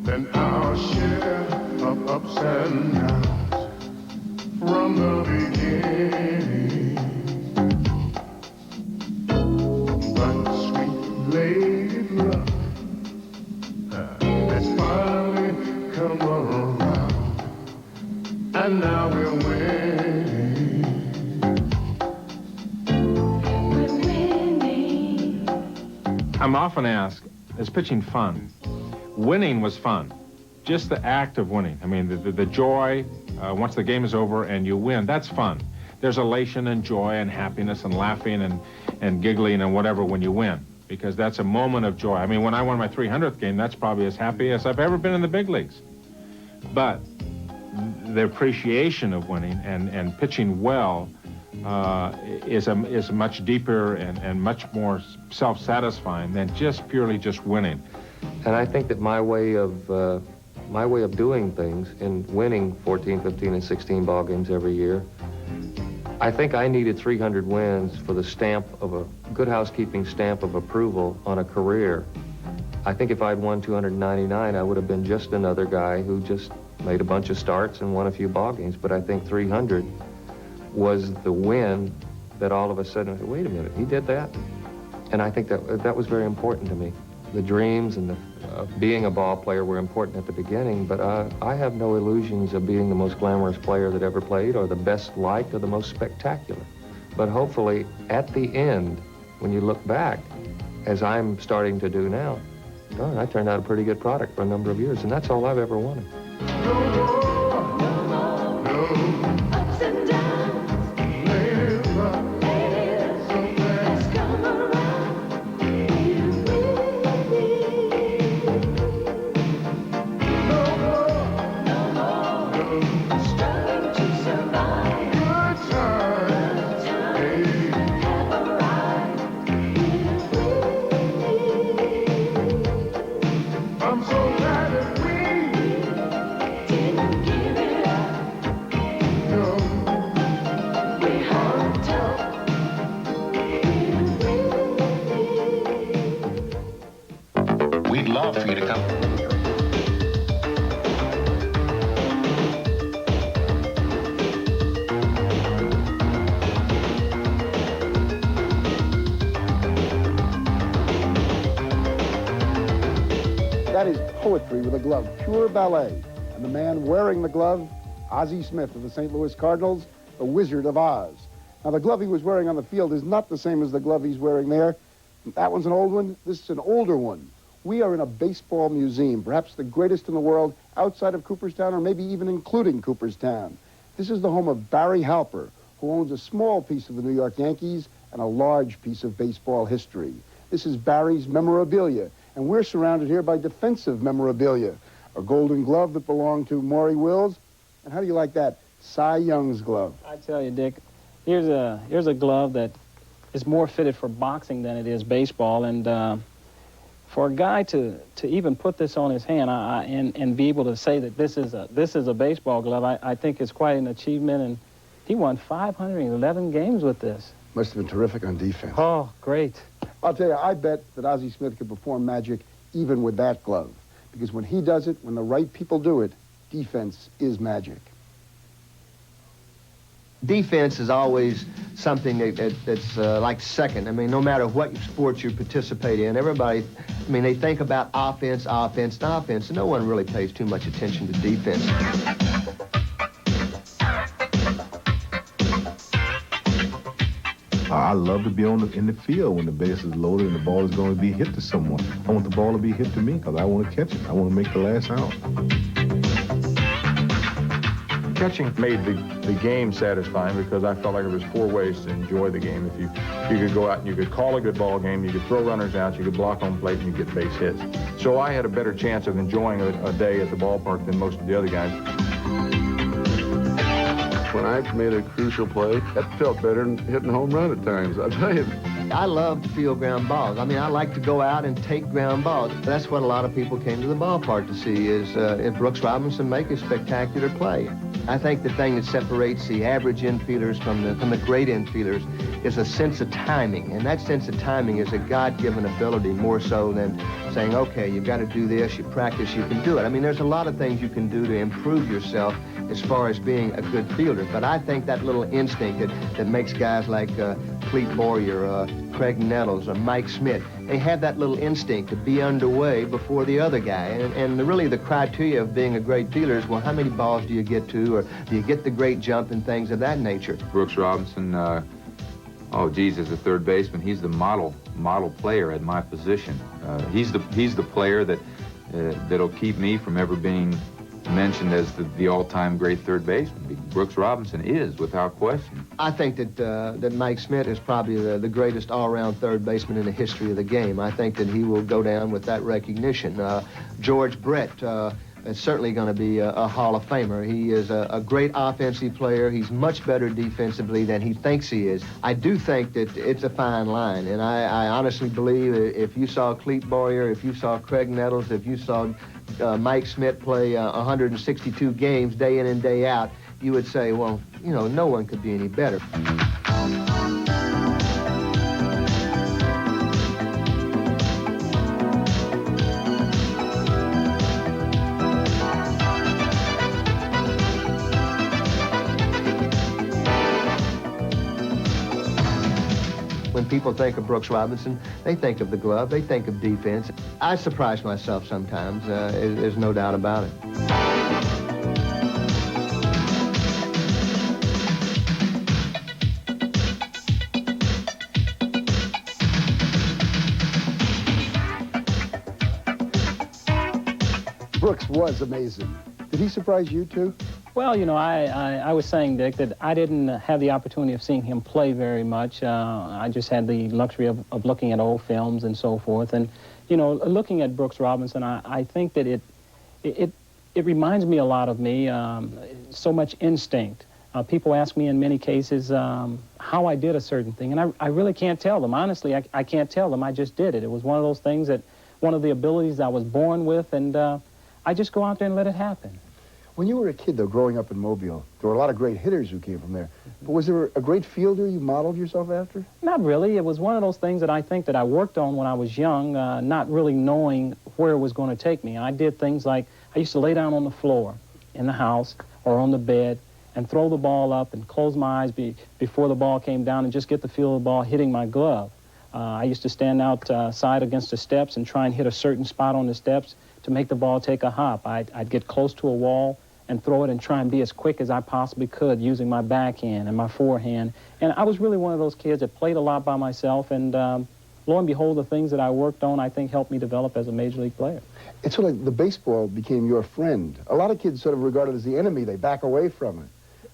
than our share of ups and downs from the beginning. But sweet lady love has finally come around, and now we're winning. We're winning. I'm often asked, is pitching fun? Winning was fun. Just the act of winning. I mean, the joy, once the game is over and you win, that's fun. There's elation and joy and happiness and laughing and giggling and whatever when you win, because that's a moment of joy. I mean, when I won my 300th game, that's probably as happy as I've ever been in the big leagues. But the appreciation of winning and pitching well is much deeper and much more self-satisfying than purely winning. And I think that my way of doing things in winning 14, 15, and 16 ball games every year, I think I needed 300 wins for the stamp of a good housekeeping stamp of approval on a career. I think if I'd won 299, I would have been just another guy who just made a bunch of starts and won a few ball games. But I think 300 was the win that all of a sudden, wait a minute, he did that? And I think that was very important to me. The dreams and being a ball player were important at the beginning, but I have no illusions of being the most glamorous player that ever played or the best liked or the most spectacular. But hopefully, at the end, when you look back, as I'm starting to do now, darn, I turned out a pretty good product for a number of years, and that's all I've ever wanted. We'd love for you to come. That is poetry with a glove, pure ballet. And the man wearing the glove, Ozzie Smith of the St. Louis Cardinals, the Wizard of Oz. Now, the glove he was wearing on the field is not the same as the glove he's wearing there. That one's an old one. This is an older one. We are in a baseball museum, perhaps the greatest in the world outside of Cooperstown, or maybe even including Cooperstown. This is the home of Barry Halper, who owns a small piece of the New York Yankees and a large piece of baseball history. This is Barry's memorabilia, and we're surrounded here by defensive memorabilia. A golden glove that belonged to Maury Wills, and how do you like that? Cy Young's glove. I tell you, Dick, here's a glove that is more fitted for boxing than it is baseball, and for a guy to even put this on his hand and be able to say that this is a baseball glove, I think is quite an achievement, and he won 511 games with this. Must have been terrific on defense. Oh, great. I'll tell you, I bet that Ozzie Smith could perform magic even with that glove. Because when he does it, when the right people do it, defense is magic. Defense is always something that's like second. I mean, no matter what sport you participate in, everybody, I mean, they think about offense, offense, and offense, and no one really pays too much attention to defense. I love to be in the field when the base is loaded and the ball is going to be hit to someone. I want the ball to be hit to me because I want to catch it. I want to make the last out. Catching made the game satisfying because I felt like there was four ways to enjoy the game. If you could go out and you could call a good ball game, you could throw runners out, you could block home plate, and you get base hits. So I had a better chance of enjoying a day at the ballpark than most of the other guys. When I made a crucial play, that felt better than hitting a home run at times, I'll tell you. I love to field ground balls. I mean, I like to go out and take ground balls. That's what a lot of people came to the ballpark to see, is if Brooks Robinson make a spectacular play. I think the thing that separates the average infielders from the great infielders is a sense of timing, and that sense of timing is a God-given ability more so than saying, okay, you've got to do this, you practice, you can do it. I mean, there's a lot of things you can do to improve yourself as far as being a good fielder, but I think that little instinct that makes guys like Clete Boyer, Craig Nettles, or Mike Smith, they have that little instinct to be underway before the other guy. And really the criteria of being a great fielder is, well, how many balls do you get to, or do you get the great jump and things of that nature? Brooks Robinson, oh, geez, as a third baseman, he's the model player at my position. He's the player that'll keep me from ever being mentioned as the all-time great third baseman. Brooks Robinson is, without question. I think that Mike Smith is probably the greatest all-around third baseman in the history of the game. I think that he will go down with that recognition. George Brett is certainly going to be a Hall of Famer. He is a great offensive player. He's much better defensively than he thinks he is. I do think that it's a fine line, and I honestly believe if you saw Clete Boyer, if you saw Craig Nettles, if you saw Mike Smith play 162 games day in and day out, you would say, well, you know, no one could be any better. When people think of Brooks Robinson, they think of the glove, they think of defense. I surprise myself sometimes, there's no doubt about it. Brooks was amazing. Did he surprise you too? Well, you know, I was saying, Dick, that I didn't have the opportunity of seeing him play very much. I just had the luxury of looking at old films and so forth. And, you know, looking at Brooks Robinson, I think that it reminds me a lot of me, so much instinct. People ask me in many cases how I did a certain thing, and I really can't tell them. Honestly, I can't tell them. I just did it. It was one of those things that, one of the abilities I was born with, and I just go out there and let it happen. When you were a kid, though, growing up in Mobile, there were a lot of great hitters who came from there. But was there a great fielder you modeled yourself after? Not really. It was one of those things that I think that I worked on when I was young, not really knowing where it was going to take me. I did things like I used to lay down on the floor in the house or on the bed and throw the ball up and close my eyes before the ball came down and just get the feel of the ball hitting my glove. I used to stand outside against the steps and try and hit a certain spot on the steps to make the ball take a hop. I'd get close to a wall and throw it and try and be as quick as I possibly could using my backhand and my forehand. And I was really one of those kids that played a lot by myself, and lo and behold, the things that I worked on, I think, helped me develop as a major league player. It's sort of like the baseball became your friend. A lot of kids sort of regard it as the enemy. They back away from it.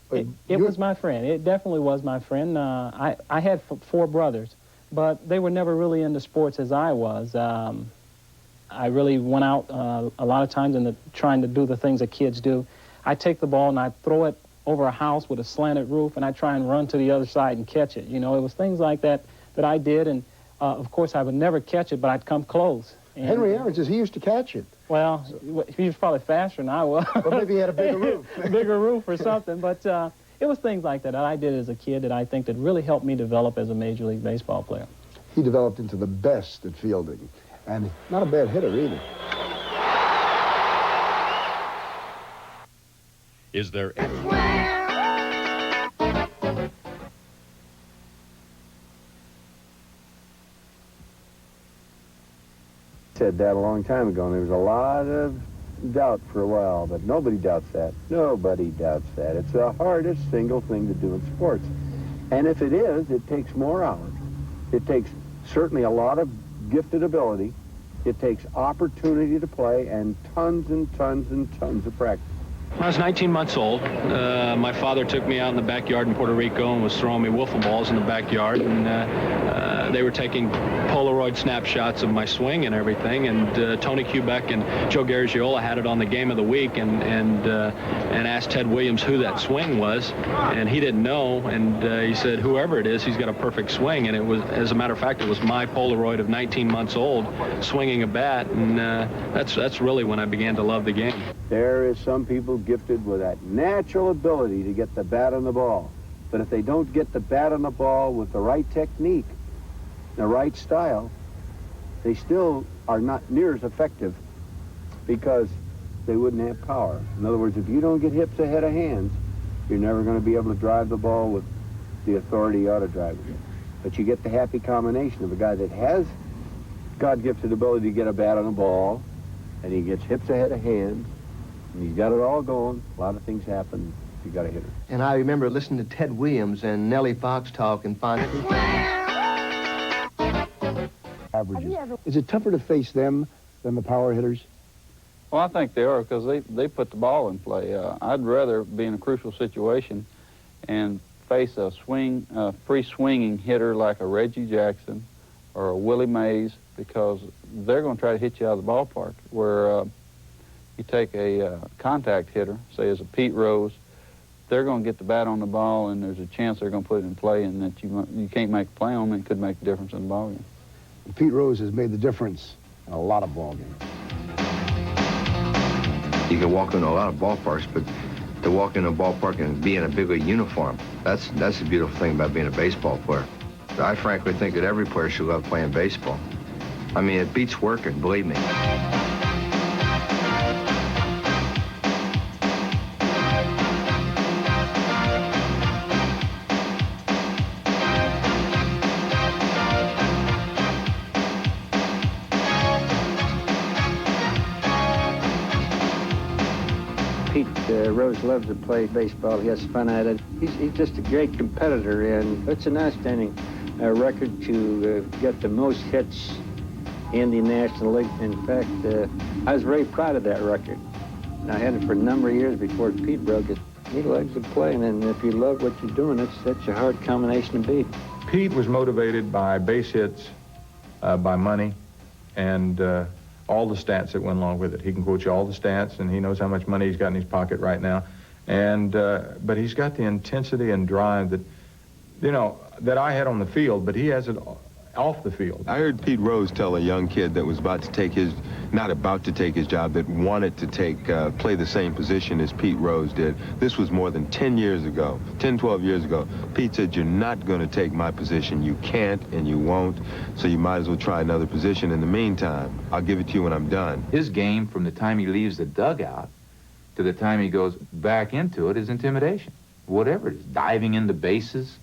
But it was my friend. It definitely was my friend. I had 4 brothers, but they were never really into sports as I was. I really went out a lot of times trying to do the things that kids do. I take the ball and I throw it over a house with a slanted roof, and I try and run to the other side and catch it. You know, it was things like that that I did, and of course I would never catch it, but I'd come close. And Henry Aaron says he used to catch it. Well, he was probably faster than I was. Or maybe he had a bigger roof. Bigger roof or something, but it was things like that I did as a kid that I think that really helped me develop as a Major League Baseball player. He developed into the best at fielding, and not a bad hitter either. Is there Said that a long time ago, and there was a lot of doubt for a while, but nobody doubts that. Nobody doubts that. It's the hardest single thing to do in sports. And if it is, it takes more hours. It takes certainly a lot of gifted ability. It takes opportunity to play and tons and tons and tons of practice. When I was 19 months old, my father took me out in the backyard in Puerto Rico and was throwing me wiffle balls in the backyard, and they were taking Polaroid snapshots of my swing and everything, and Tony Kubek and Joe Garagiola had it on the Game of the Week and asked Ted Williams who that swing was, and he didn't know, and he said, whoever it is, he's got a perfect swing, and it was, as a matter of fact, it was my Polaroid of 19 months old swinging a bat, and that's really when I began to love the game. There is some people gifted with that natural ability to get the bat on the ball. But if they don't get the bat on the ball with the right technique, the right style, they still are not near as effective because they wouldn't have power. In other words, if you don't get hips ahead of hands, you're never going to be able to drive the ball with the authority you ought to drive it. But you get the happy combination of a guy that has God-gifted ability to get a bat on the ball, and he gets hips ahead of hands, and he's got it all going. A lot of things happen if you got a hitter. And I remember listening to Ted Williams and Nellie Fox talk and finding averages. Is it tougher to face them than the power hitters? Well, I think they are because they put the ball in play. I'd rather be in a crucial situation and face a free swinging hitter like a Reggie Jackson or a Willie Mays, because they're going to try to hit you out of the ballpark, where you take a contact hitter, say as a Pete Rose, they're going to get the bat on the ball, and there's a chance they're going to put it in play, and that you can't make a play on them, and it could make a difference in the ball game. Pete Rose has made the difference in a lot of ball games. You can walk into a lot of ballparks, but to walk in a ballpark and be in a big league uniform, that's the beautiful thing about being a baseball player. I frankly think that every player should love playing baseball. I mean, it beats working, believe me. Rose loves to play baseball. He has fun at it. He's just a great competitor, and it's an outstanding record to get the most hits in the National League. In fact, I was very proud of that record. I had it for a number of years before Pete broke it. He loves to play, and if you love what you're doing, that's a hard combination to beat. Pete was motivated by base hits, by money, and all the stats that went along with it. He can quote you all the stats, and he knows how much money he's got in his pocket right now. And but he's got the intensity and drive that, you know, that I had on the field, but he has it off the field. I heard Pete Rose tell a young kid that was about to take his, not about to take his job, that wanted to play the same position as Pete Rose did. This was more than 10 years ago, 10, 12 years ago. Pete said, you're not going to take my position. You can't and you won't, so you might as well try another position. In the meantime, I'll give it to you when I'm done. His game from the time he leaves the dugout to the time he goes back into it is intimidation. Whatever it is, diving into bases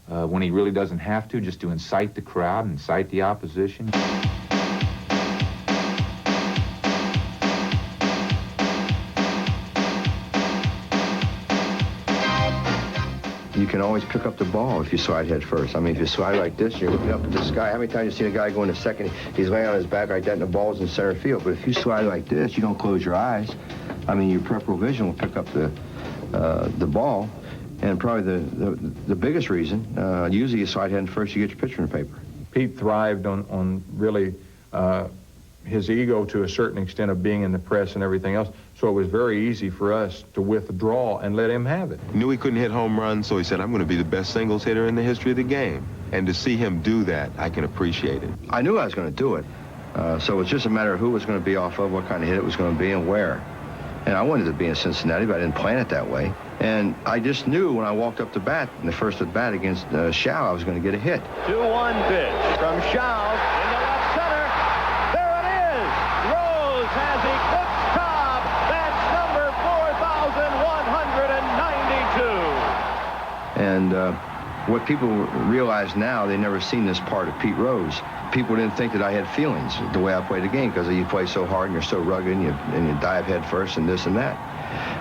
when he really doesn't have to, just to incite the crowd, incite the opposition. You can always pick up the ball if you slide head first. I mean, if you slide like this, you're looking up at the sky. How many times have you seen a guy go into second, he's laying on his back like that and the ball's in center field. But if you slide like this, you don't close your eyes. I mean, your peripheral vision will pick up the ball. And probably the biggest reason, usually you slide head first, you get your picture in the paper. Pete thrived on really his ego to a certain extent of being in the press and everything else. So it was very easy for us to withdraw and let him have it. He knew he couldn't hit home runs, so he said, I'm going to be the best singles hitter in the history of the game. And to see him do that, I can appreciate it. I knew I was going to do it. So it was just a matter of who was going to be off of, what kind of hit it was going to be, and where. And I wanted to be in Cincinnati, but I didn't plan it that way. And I just knew when I walked up to bat, in the first at bat against Schaap, I was going to get a hit. 2-1 pitch from Schaap into left center. There it is. Rose has eclipsed Cobb. That's number 4,192. And what people realize now, they never seen this part of Pete Rose. People didn't think that I had feelings the way I played the game, because you play so hard and you're so rugged and you dive head first and this and that.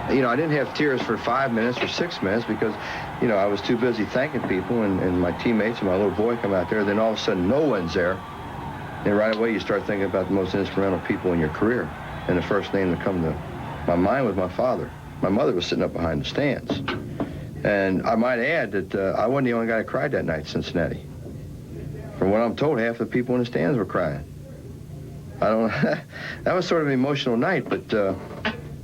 You know, I didn't have tears for 5 minutes or 6 minutes because, you know, I was too busy thanking people and my teammates and my little boy come out there. Then all of a sudden, no one's there. And right away, you start thinking about the most instrumental people in your career. And the first name that come to my mind was my father. My mother was sitting up behind the stands. And I might add that I wasn't the only guy that cried that night in Cincinnati. From what I'm told, half the people in the stands were crying. I don't know. That was sort of an emotional night, but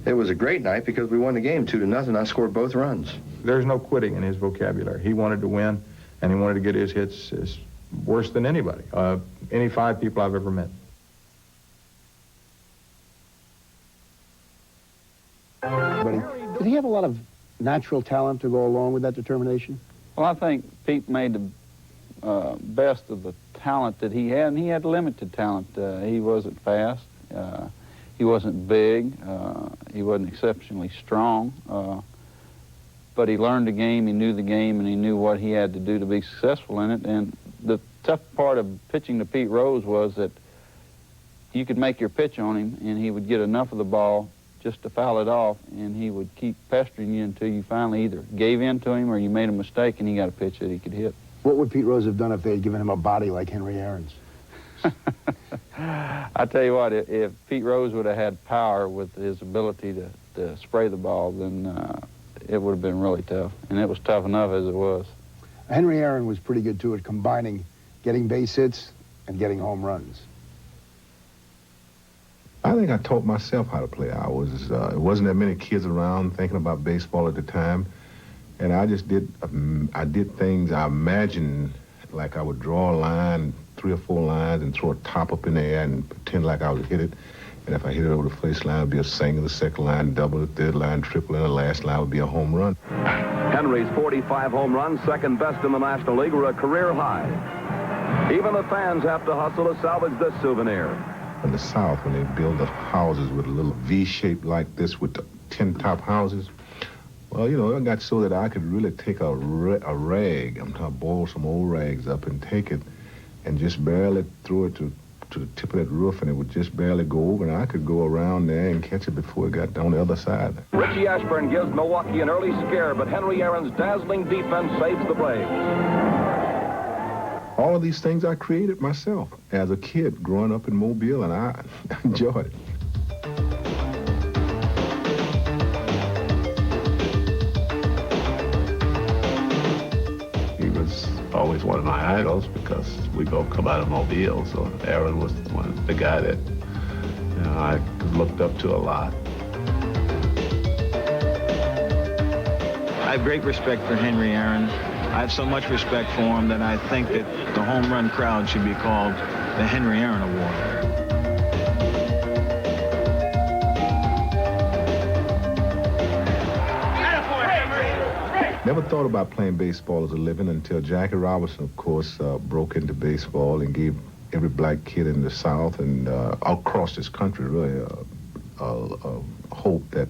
it was a great night because we won the game 2-0. I scored both runs. There's no quitting in his vocabulary. He wanted to win, and he wanted to get his hits as worse than anybody, any 5 people I've ever met. Did he have a lot of natural talent to go along with that determination? Well, I think Pete made the best of the talent that he had, and he had limited talent. He wasn't fast. He wasn't big. He wasn't exceptionally strong. But he learned the game, he knew the game, and he knew what he had to do to be successful in it. And the tough part of pitching to Pete Rose was that you could make your pitch on him, and he would get enough of the ball just to foul it off, and he would keep pestering you until you finally either gave in to him or you made a mistake and he got a pitch that he could hit. What would Pete Rose have done if they had given him a body like Henry Aaron's? I tell you what, if Pete Rose would have had power with his ability to spray the ball, then it would have been really tough. And it was tough enough as it was. Henry Aaron was pretty good, too, at combining getting base hits and getting home runs. I think I taught myself how to play. It wasn't that many kids around thinking about baseball at the time. And I just did things I imagined, like I would draw a line, 3 or 4 lines, and throw a top up in the air and pretend like I would hit it. And if I hit it over the first line, it would be a single, the second line, double, the third line, triple, and the last line would be a home run. Henry's 45 home runs, second best in the National League, were a career high. Even the fans have to hustle to salvage this souvenir. In the South, when they build the houses with a little V-shape like this with the 10 top houses, well, you know, it got so that I could really take a rag, I'm talking boil some old rags up and take it and just barely throw it to the tip of that roof, and it would just barely go over, and I could go around there and catch it before it got down the other side. Richie Ashburn gives Milwaukee an early scare, but Henry Aaron's dazzling defense saves the Braves. All of these things I created myself as a kid growing up in Mobile, and I enjoyed it. He was always one of my idols because we both come out of Mobile, so Aaron was the guy that I looked up to a lot. I have great respect for Henry Aaron. I have so much respect for him that I think that the home run crowd should be called the Henry Aaron Award. Never thought about playing baseball as a living until Jackie Robinson, of course, broke into baseball and gave every black kid in the South and across this country really hope that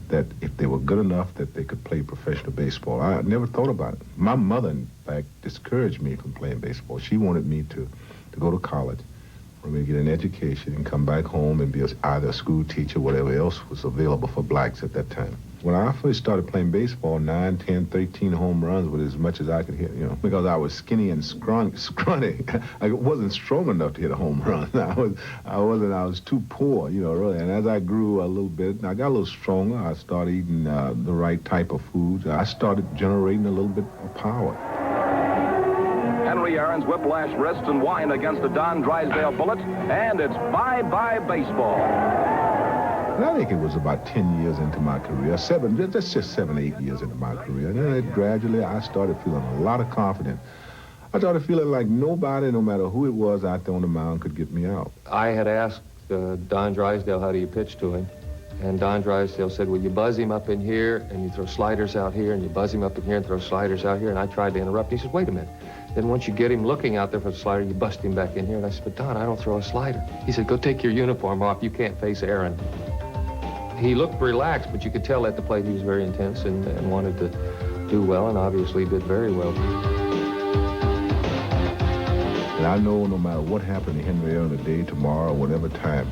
that if they were good enough that they could play professional baseball. I never thought about it. My mother, in fact, discouraged me from playing baseball. She wanted me to go to college, for me to get an education and come back home and be either a school teacher, whatever else was available for blacks at that time. When I first started playing baseball, 9, 10, 13 home runs was as much as I could hit, you know, because I was skinny and scrawny. I wasn't strong enough to hit a home run. I was too poor, you know, really. And as I grew a little bit, I got a little stronger. I started eating the right type of food. I started generating a little bit of power. Henry Aaron's whiplash wrist and whine against the Don Drysdale bullet, and it's bye-bye baseball. And I think it was about 10 years into my career, that's just 7, 8 years into my career. And then gradually I started feeling a lot of confidence. I started feeling like nobody, no matter who it was out there on the mound, could get me out. I had asked Don Drysdale, how do you pitch to him? And Don Drysdale said, well, you buzz him up in here, and you throw sliders out here, and you buzz him up in here and throw sliders out here. And I tried to interrupt. He said, wait a minute. Then once you get him looking out there for the slider, you bust him back in here. And I said, but Don, I don't throw a slider. He said, go take your uniform off. You can't face Aaron. He looked relaxed, but you could tell at the plate he was very intense and wanted to do well, and obviously did very well. And I know no matter what happened to Henry Aaron today, tomorrow, whatever time,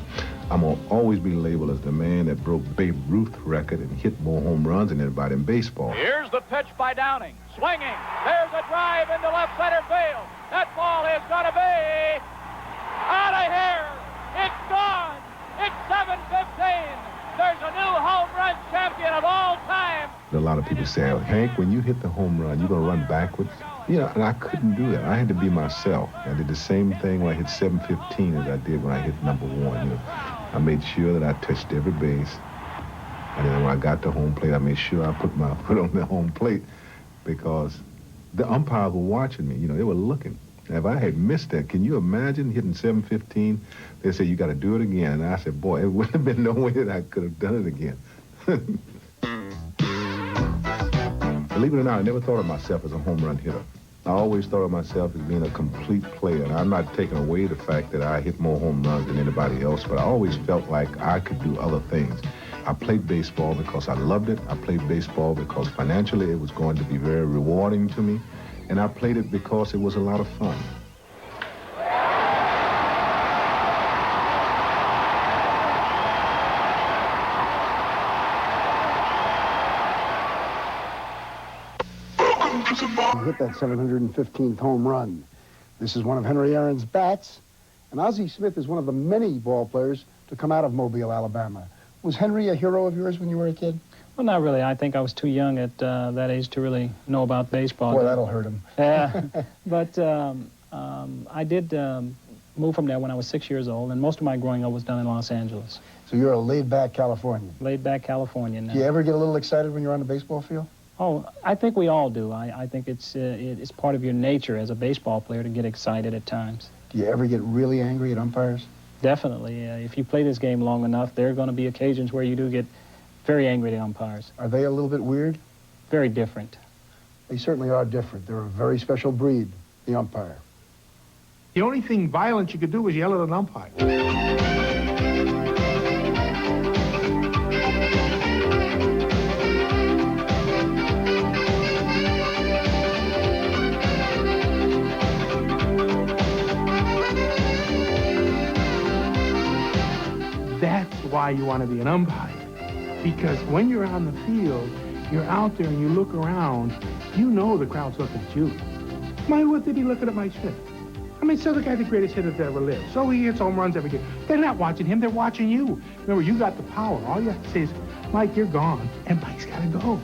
I'm going to always be labeled as the man that broke Babe Ruth's record and hit more home runs than anybody in baseball. Here's the pitch by Downing. Swinging. There's a drive into left center field. That ball is going to be out of here. It's gone. It's 7:15. There's a new home run champion of all time. A lot of people say, Hank, when you hit the home run, you're going to run backwards. You know, and I couldn't do that. I had to be myself. I did the same thing when I hit 715 as I did when I hit number 1. You know, I made sure that I touched every base. And then when I got to home plate, I made sure I put my foot on the home plate because the umpires were watching me. You know, they were looking. And if I had missed that, can you imagine hitting 715? They said, you got to do it again. And I said, boy, it wouldn't have been no way that I could have done it again. Believe it or not, I never thought of myself as a home run hitter. I always thought of myself as being a complete player. And I'm not taking away the fact that I hit more home runs than anybody else, but I always felt like I could do other things. I played baseball because I loved it. I played baseball because financially it was going to be very rewarding to me. And I played it because it was a lot of fun. He hit that 715th home run. This is one of Henry Aaron's bats, and Ozzie Smith is one of the many ball players to come out of Mobile, Alabama. Was Henry a hero of yours when you were a kid? Well, not really. I think I was too young at that age to really know about baseball. Boy, that'll hurt him. Yeah, but I did move from there when I was 6 years old, and most of my growing up was done in Los Angeles. So you're a laid-back Californian. Laid-back Californian now. Do you ever get a little excited when you're on the baseball field? Oh, I think we all do. I think it's part of your nature as a baseball player to get excited at times. Do you ever get really angry at umpires? Definitely. If you play this game long enough, there are going to be occasions where you do get very angry at umpires. Are they a little bit weird? Very different. They certainly are different. They're a very special breed, the umpire. The only thing violent you could do was yell at an umpire. That's why you want to be an umpire. Because when you're on the field, you're out there and you look around, you know the crowd's looking at you. Why would they be looking at Mike Smith? I mean, so the guy's the greatest hitter that ever lived. So he hits home runs every game. They're not watching him, they're watching you. Remember, you got the power. All you have to say is, Mike, you're gone, and Mike's got to go.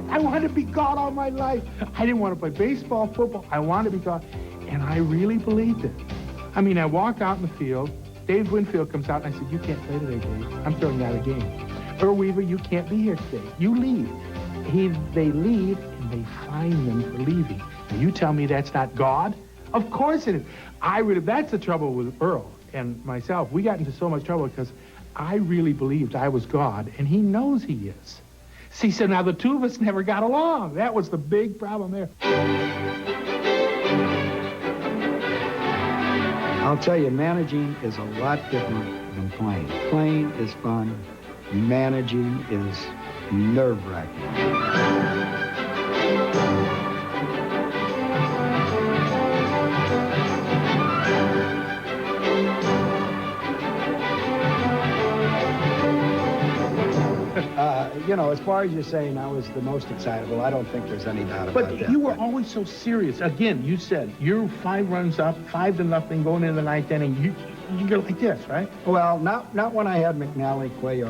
I wanted to be God all my life. I didn't want to play baseball, football. I wanted to be God, and I really believed it. I mean, I walk out in the field. Dave Winfield comes out, and I said, you can't play today, Dave. I'm throwing you out of the game. Earl Weaver, you can't be here today. You leave. They leave, and they fine them for leaving. And you tell me that's not God? Of course it is. That's the trouble with Earl and myself. We got into so much trouble because I really believed I was God, and he knows he is. See, so now the two of us never got along. That was the big problem there. I'll tell you, managing is a lot different than playing. Playing is fun. Managing is nerve-wracking. You know, as far as you're saying I was the most excitable, I don't think there's any doubt about that. But you were always so serious. Again, you said you're 5 runs up, 5-0, going into the 9th inning. You go like this, right? Well, not when I had McNally, Quay, or...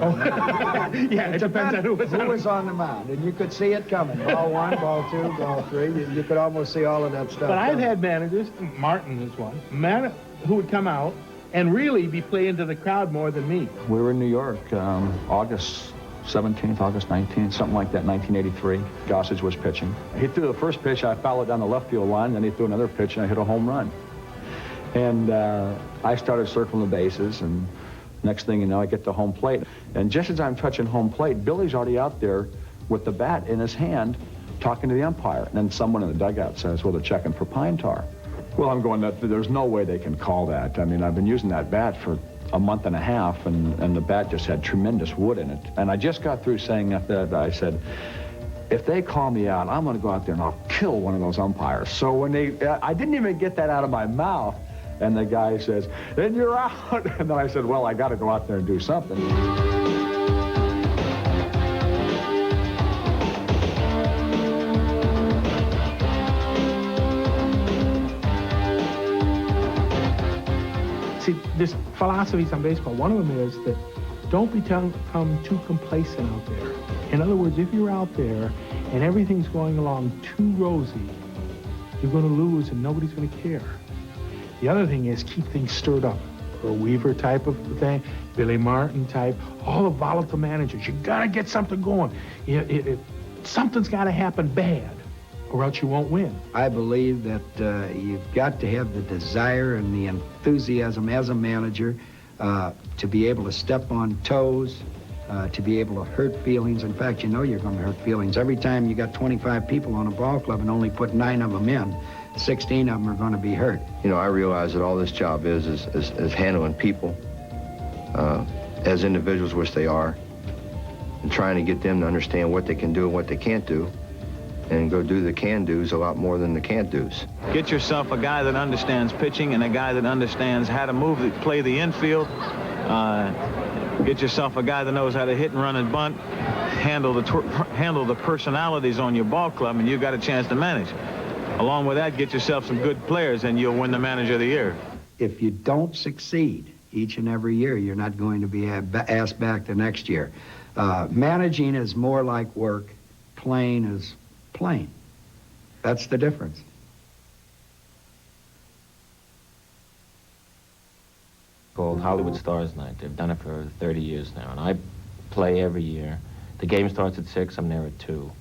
Yeah, it depends on who was on the mound. And you could see it coming. Ball 1, ball 2, ball 3. You could almost see all of that stuff. But I've had managers, Martin is one, who would come out and really be playing to the crowd more than me. We were in New York, August 17th, August 19th, something like that, 1983. Gossage was pitching. He threw the first pitch, I fouled it down the left field line, then he threw another pitch, and I hit a home run. And I started circling the bases, and next thing you know, I get to home plate. And just as I'm touching home plate, Billy's already out there with the bat in his hand, talking to the umpire. And then someone in the dugout says, well, they're checking for pine tar. Well, I'm going, there's no way they can call that. I mean, I've been using that bat for a month and a half, and the bat just had tremendous wood in it. And I just got through saying that I said, if they call me out, I'm going to go out there and I'll kill one of those umpires. So when I didn't even get that out of my mouth, and the guy says, then you're out. And then I said, well, I got to go out there and do something. See, there's philosophies on baseball. One of them is that don't become too complacent out there. In other words, if you're out there and everything's going along too rosy, you're going to lose and nobody's going to care. The other thing is keep things stirred up. Earl Weaver type of thing, Billy Martin type, all the volatile managers. You got to get something going. Something's got to happen bad, or else you won't win. I believe that you've got to have the desire and the enthusiasm as a manager to be able to step on toes, to be able to hurt feelings. In fact, you know you're going to hurt feelings. Every time you got 25 people on a ball club and only put 9 of them in, 16 of them are going to be hurt. You know, I realize that all this job is handling people as individuals, which they are, and trying to get them to understand what they can do and what they can't do, and go do the can-dos a lot more than the can't-dos. Get yourself a guy that understands pitching and a guy that understands how to play the infield. Get yourself a guy that knows how to hit and run and bunt, handle the personalities on your ball club, and you've got a chance to manage. Along with that, get yourself some good players, and you'll win the Manager of the Year. If you don't succeed each and every year, you're not going to be asked back the next year. Managing is more like work. Playing is playing. That's the difference. Called Hollywood Stars Night. They've done it for 30 years now, and I play every year. The game starts at 6, I'm there at 2.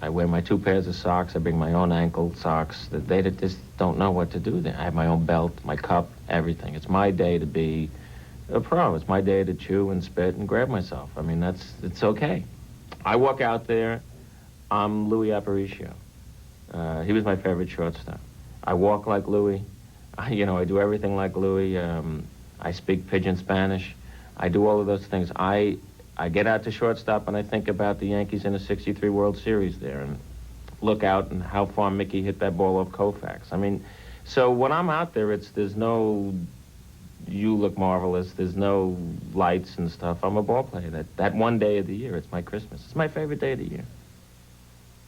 I wear my 2 pairs of socks. I bring my own ankle socks. They just don't know what to do there. I have my own belt, my cup, everything. It's my day to be a pro. It's my day to chew and spit and grab myself. I mean, it's okay. I walk out there, I'm Louis Aparicio. He was my favorite shortstop. I walk like Louis. I do everything like Louis. I speak pidgin Spanish. I do all of those things. I get out to shortstop and I think about the Yankees in the '63 World Series there and look out and how far Mickey hit that ball off Koufax. I mean, so when I'm out there, there's no you look marvelous, there's no lights and stuff. I'm a ball player. That one day of the year, it's my Christmas. It's my favorite day of the year.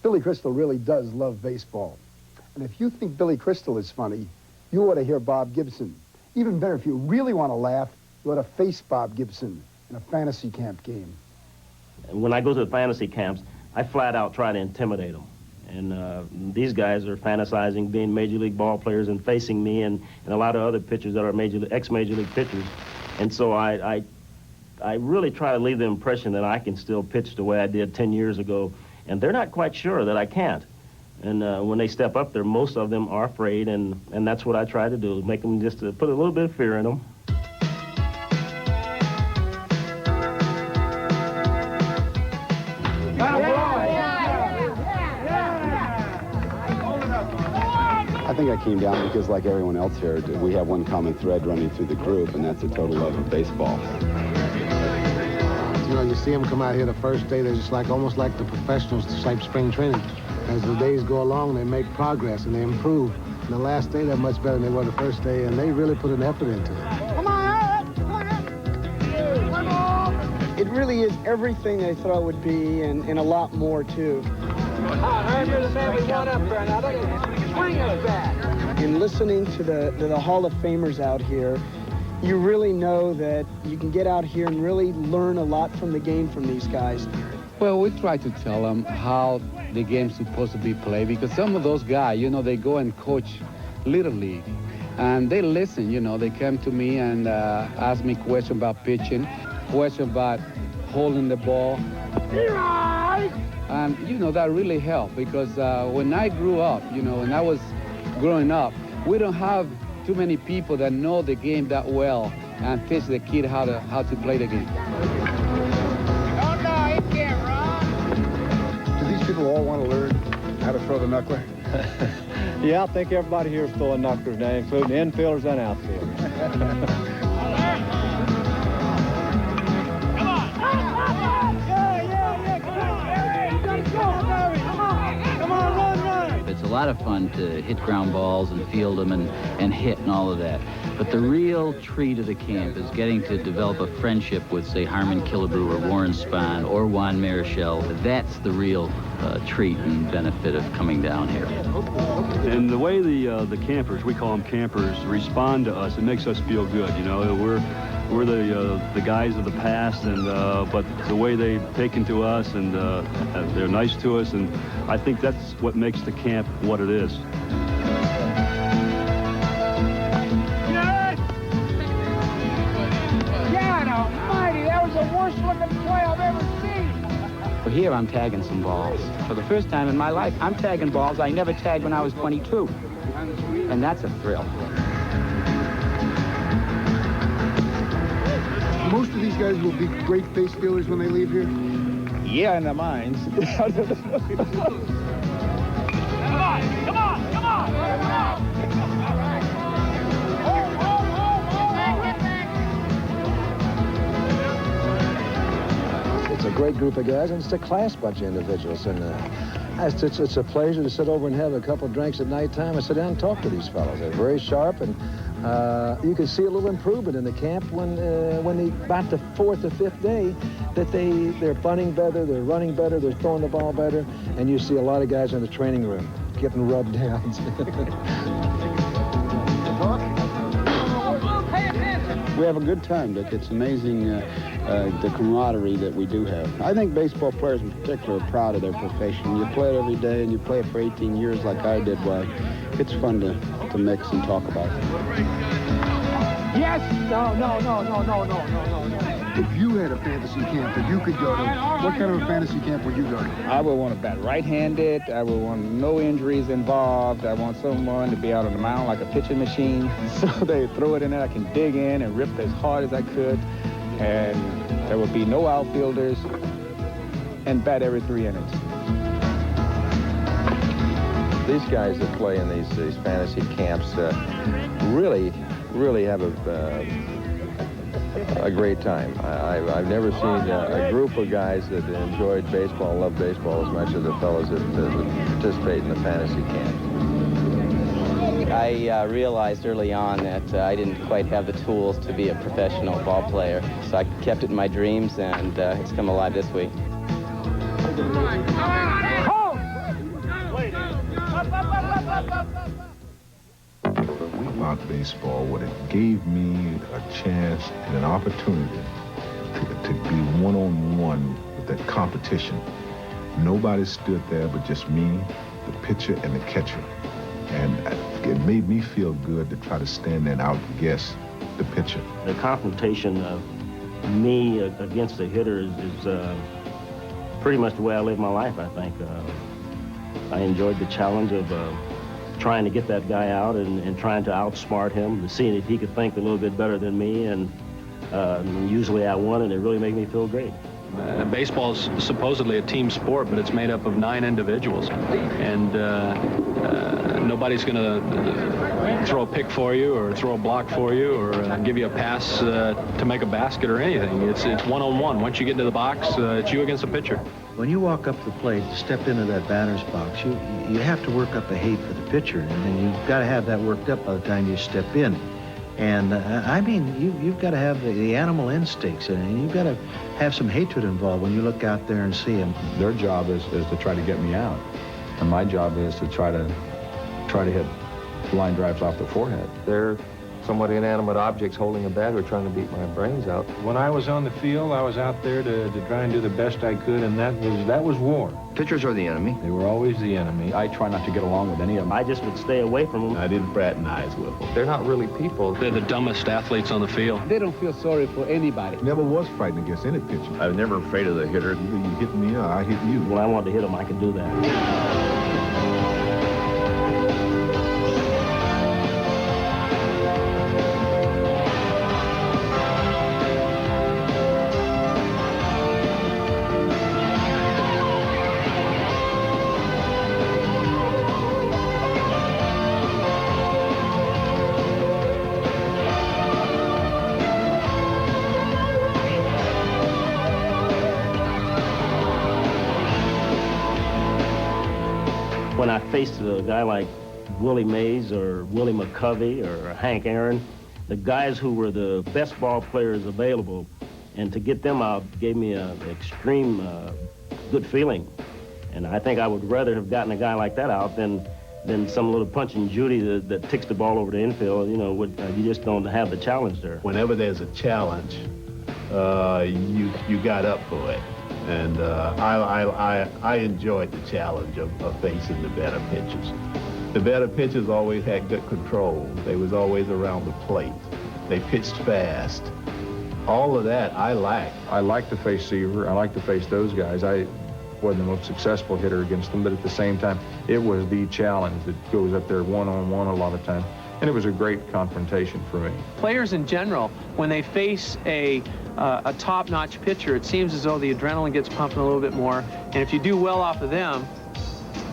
Billy Crystal really does love baseball. And if you think Billy Crystal is funny, you ought to hear Bob Gibson. Even better, if you really want to laugh, you ought to face Bob Gibson in a fantasy camp game. When I go to the fantasy camps, I flat out try to intimidate them. And these guys are fantasizing being Major League ball players and facing me and a lot of other pitchers that are ex-Major League pitchers. And so I really try to leave the impression that I can still pitch the way I did 10 years ago. And they're not quite sure that I can't. And when they step up there, most of them are afraid, and that's what I try to do, make them just put a little bit of fear in them. I think I came down because, like everyone else here, we have one common thread running through the group, and that's a total love of baseball. You know, you see them come out here the first day, they're just like almost like the professionals, just like spring training. As the days go along, they make progress and they improve. And the last day, they're much better than they were the first day, and they really put an effort into it. Come on! It really is everything they thought it would be, and a lot more, too. In listening to the Hall of Famers out here, you really know that you can get out here and really learn a lot from the game from these guys. Well, we try to tell them how the game's supposed to be played, because some of those guys, you know, they go and coach Little League, and they listen, you know. They come to me and ask me questions about pitching, questions about holding the ball. And, you know, that really helped, because when I grew up, you know, when I was growing up, we don't have too many people that know the game that well and teach the kid how to play the game. Do these people all want to learn how to throw the knuckler? Yeah, I think everybody here is throwing knucklers now, including infielders and outfielders. It's a lot of fun to hit ground balls and field them and hit and all of that. But the real treat of the camp is getting to develop a friendship with, say, Harmon Killebrew or Warren Spahn or Juan Marichal. That's the real treat and benefit of coming down here. And the way the campers, we call them campers, respond to us, it makes us feel good. You know, we're the guys of the past, and but the way they've taken to us, and they're nice to us, and I think that's what makes the camp what it is. God almighty, that was the worst looking play I've ever seen. Well, here I'm tagging some balls. For the first time in my life, I'm tagging balls I never tagged when I was 22. And that's a thrill. Most of these guys will be great base fielders when they leave here? Yeah, in their minds. It's a great group of guys, and it's a class bunch of individuals. And it's a pleasure to sit over and have a couple of drinks at nighttime and sit down and talk to these fellows. They're very sharp, and you can see a little improvement in the camp when about the fourth or fifth day that they're bunting better, they're running better, they're throwing the ball better, and you see a lot of guys in the training room getting rubbed down. We have a good time, Dick. It's amazing the camaraderie that we do have. I think baseball players in particular are proud of their profession. You play it every day, and you play it for 18 years like I did. Well, it's fun to mix and talk about it. Yes! No. If you had a fantasy camp that you could go to, what kind of a fantasy camp would you go to? I would want to bat right-handed. I would want no injuries involved. I want someone to be out on the mound like a pitching machine. So they throw it in there. I can dig in and rip as hard as I could. And there would be no outfielders and bat every 3 innings. These guys that play in these fantasy camps really have a great time. I've never seen a group of guys that enjoyed baseball, love baseball as much as the fellows that participate in the fantasy camp. I realized early on that I didn't quite have the tools to be a professional ball player, so I kept it in my dreams, and it's come alive this week. About baseball, what it gave me a chance and an opportunity to be one-on-one with that competition. Nobody stood there but just me the pitcher and the catcher. And it made me feel good to try to stand there and outguess the pitcher. The confrontation of me against the hitter is pretty much the way I live my life, I think. I enjoyed the challenge of trying to get that guy out and trying to outsmart him, seeing if he could think a little bit better than me, and usually I won, and it really made me feel great. Baseball is supposedly a team sport, but it's made up of 9 individuals, and nobody's going to throw a pick for you or throw a block for you or give you a pass to make a basket or anything. It's one-on-one. Once you get into the box, it's you against the pitcher. When you walk up the plate, step into that batter's box, you have to work up a hate for the pitcher, and you've got to have that worked up by the time you step in. And I mean, you've got to have the animal instincts, and you've got to have some hatred involved when you look out there and see them. Their job is to try to get me out, and my job is to try to hit line drives off the forehead. They're somewhat inanimate objects holding a bat who are trying to beat my brains out. When I was on the field, I was out there to try and do the best I could, and that was war. Pitchers are the enemy. They were always the enemy. I try not to get along with any of them. I just would stay away from them. I didn't fraternize with them. They're not really people. They're the dumbest athletes on the field. They don't feel sorry for anybody. Never was frightened against any pitcher. I was never afraid of the hitter. Either you hit me or I hit you. When I wanted to hit him, I could do that. When I faced a guy like Willie Mays or Willie Moscovitz or Hank Aaron, the guys who were the best ball players available, and to get them out gave me an extreme good feeling. And I think I would rather have gotten a guy like that out than some little punch and Judy that ticks the ball over the infield. You know, you just don't have the challenge there. Whenever there's a challenge, you got up for it. And I enjoyed the challenge of facing the better pitchers. The better pitchers always had good control. They was always around the plate. They pitched fast. All of that I lacked. I like to face Seaver. I like to face those guys. I wasn't the most successful hitter against them, but at the same time, it was the challenge that goes up there one-on-one a lot of times. And it was a great confrontation for me. Players in general, when they face a top-notch pitcher, it seems as though the adrenaline gets pumping a little bit more. And if you do well off of them,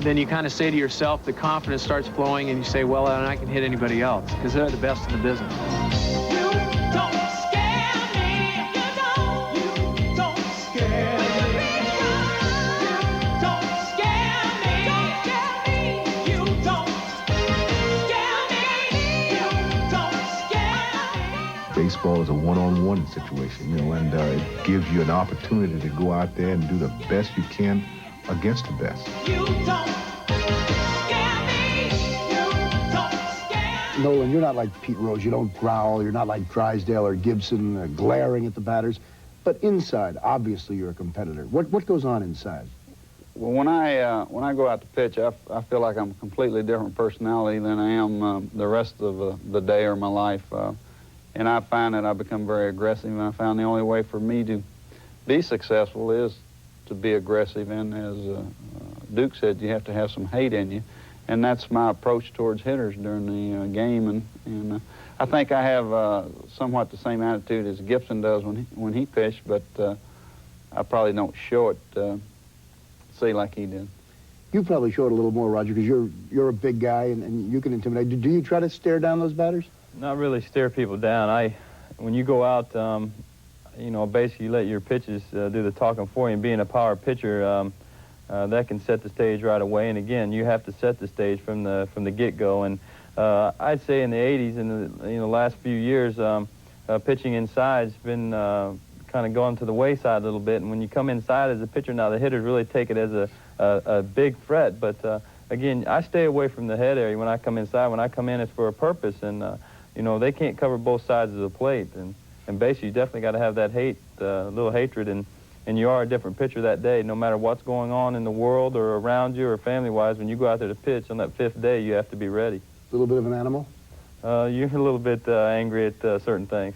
then you kind of say to yourself, the confidence starts flowing, and you say, well, I can hit anybody else, because they're the best in the business. Baseball is a one-on-one situation, you know, and it gives you an opportunity to go out there and do the best you can against the best. Nolan, you're not like Pete Rose. You don't growl. You're not like Drysdale or Gibson glaring at the batters. But inside, obviously, you're a competitor. What goes on inside? Well, when I go out to pitch, I feel like I'm a completely different personality than I am the rest of the day or my life. And I find that I become very aggressive, and I found the only way for me to be successful is to be aggressive. And as Duke said, you have to have some hate in you. And that's my approach towards hitters during the game. And I think I have somewhat the same attitude as Gibson does when he pitched, but I probably don't show it, say like he did. You probably show it a little more, Roger, because you're a big guy and you can intimidate. Do you try to stare down those batters? Not really stare people down. When you go out, you know, basically you let your pitches do the talking for you. And being a power pitcher, that can set the stage right away. And again, you have to set the stage from the get-go. And I'd say in the 80s and the last few years, pitching inside's been kind of going to the wayside a little bit. And when you come inside as a pitcher now, the hitters really take it as a big threat. But again, I stay away from the head area when I come inside. When I come in, it's for a purpose. And you know, they can't cover both sides of the plate. And basically, you definitely got to have that hate, little hatred. And and you are a different pitcher that day, no matter what's going on in the world or around you or family-wise. When you go out there to pitch on that 5th day, you have to be ready. A little bit of an animal? You're a little bit angry at certain things.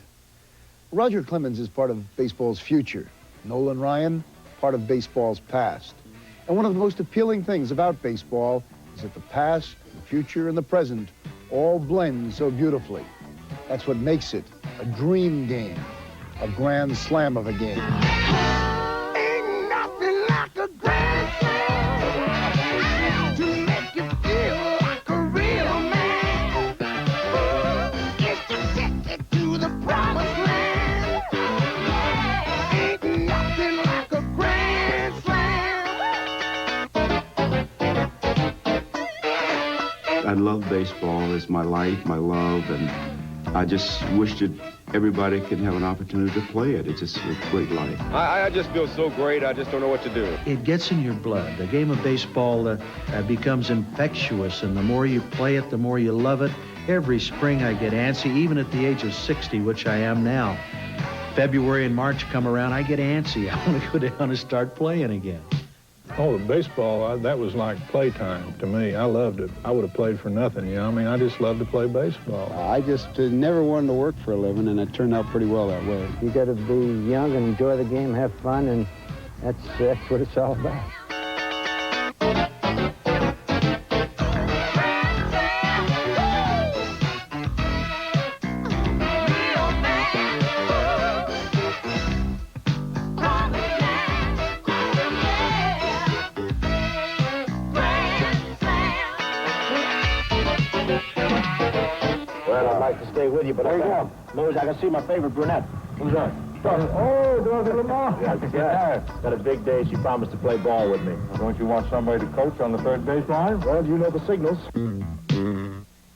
Roger Clemens is part of baseball's future. Nolan Ryan, part of baseball's past. And one of the most appealing things about baseball is that the past, the future, and the present all blend so beautifully. That's what makes it a dream game, a grand slam of a game. Ain't nothing like a grand slam to make you feel like a real man. It's the ticket to the promised land. Ain't nothing like a grand slam. I love baseball. It's my life, my love, and I just wish that everybody could have an opportunity to play it. It's just a great life. I just feel so great, I just don't know what to do. It gets in your blood. The game of baseball becomes infectious, and the more you play it, the more you love it. Every spring I get antsy, even at the age of 60, which I am now. February and March come around, I get antsy. I want to go down and start playing again. Oh, the baseball, that was like playtime to me. I loved it. I would have played for nothing, you know. I mean, I just loved to play baseball. I just never wanted to work for a living, and it turned out pretty well that way. You got to be young and enjoy the game, have fun, and that's what it's all about. Stay with you, but there you go. Louis, I can see my favorite brunette. Who's that? Oh, Dorothy Lamar. Yeah. Got a big day. She promised to play ball with me. Don't you want somebody to coach on the third base line? Well, you know the signals.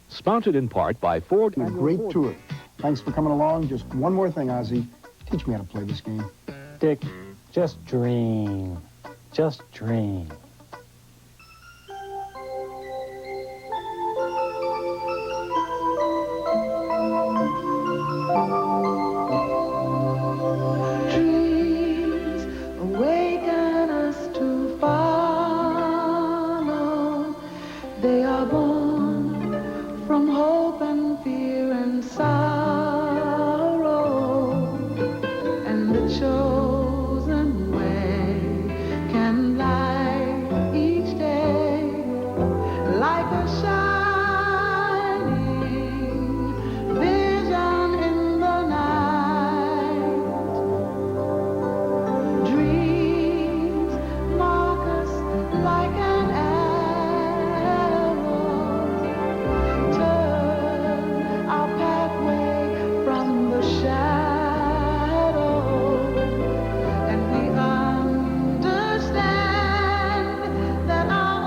Sponsored in part by Ford. A great tour. Thanks for coming along. Just one more thing, Ozzy. Teach me how to play this game. Dick, just dream. Just dream. Awaken us to follow. They are born from hope and fear and sorrow, and the chosen way can light each day like a shining vision in the night. Dreams mark us like an arrow, turn our pathway from the shadow, and we understand that our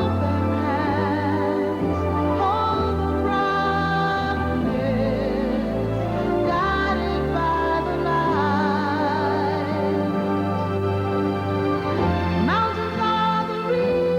open hands hold the promise, guided by the light. Mountains are the reason.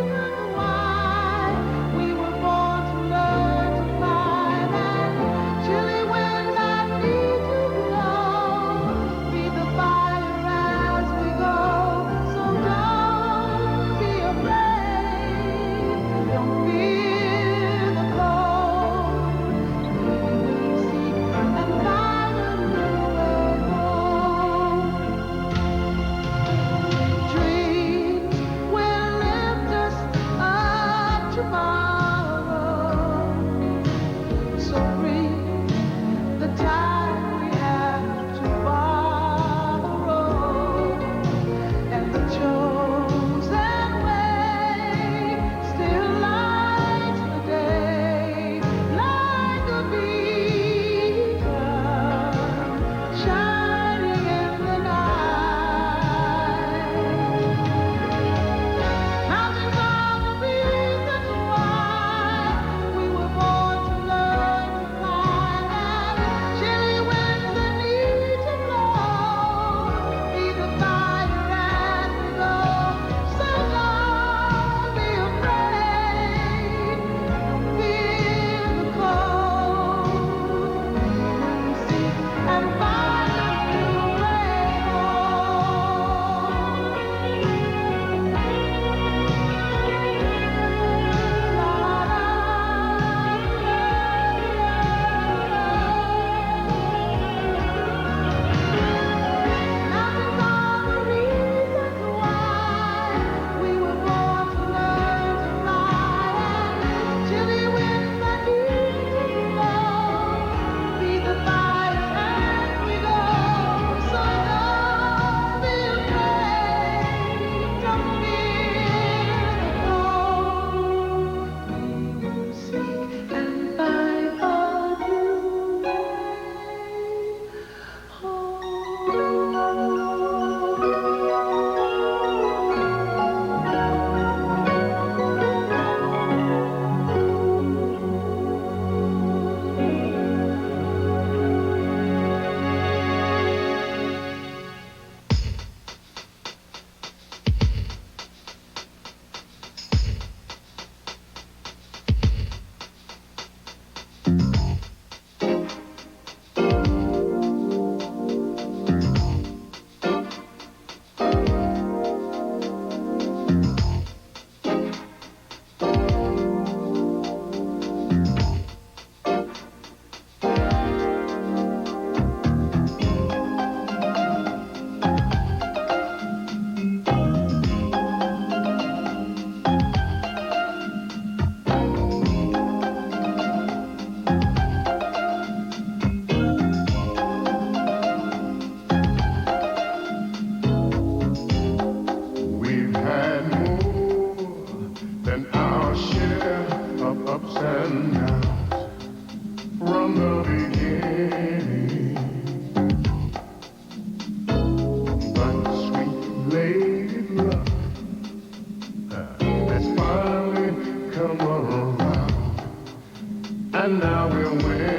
than our share of ups and downs from the beginning. But sweet lady love has finally come around, and now we're winning.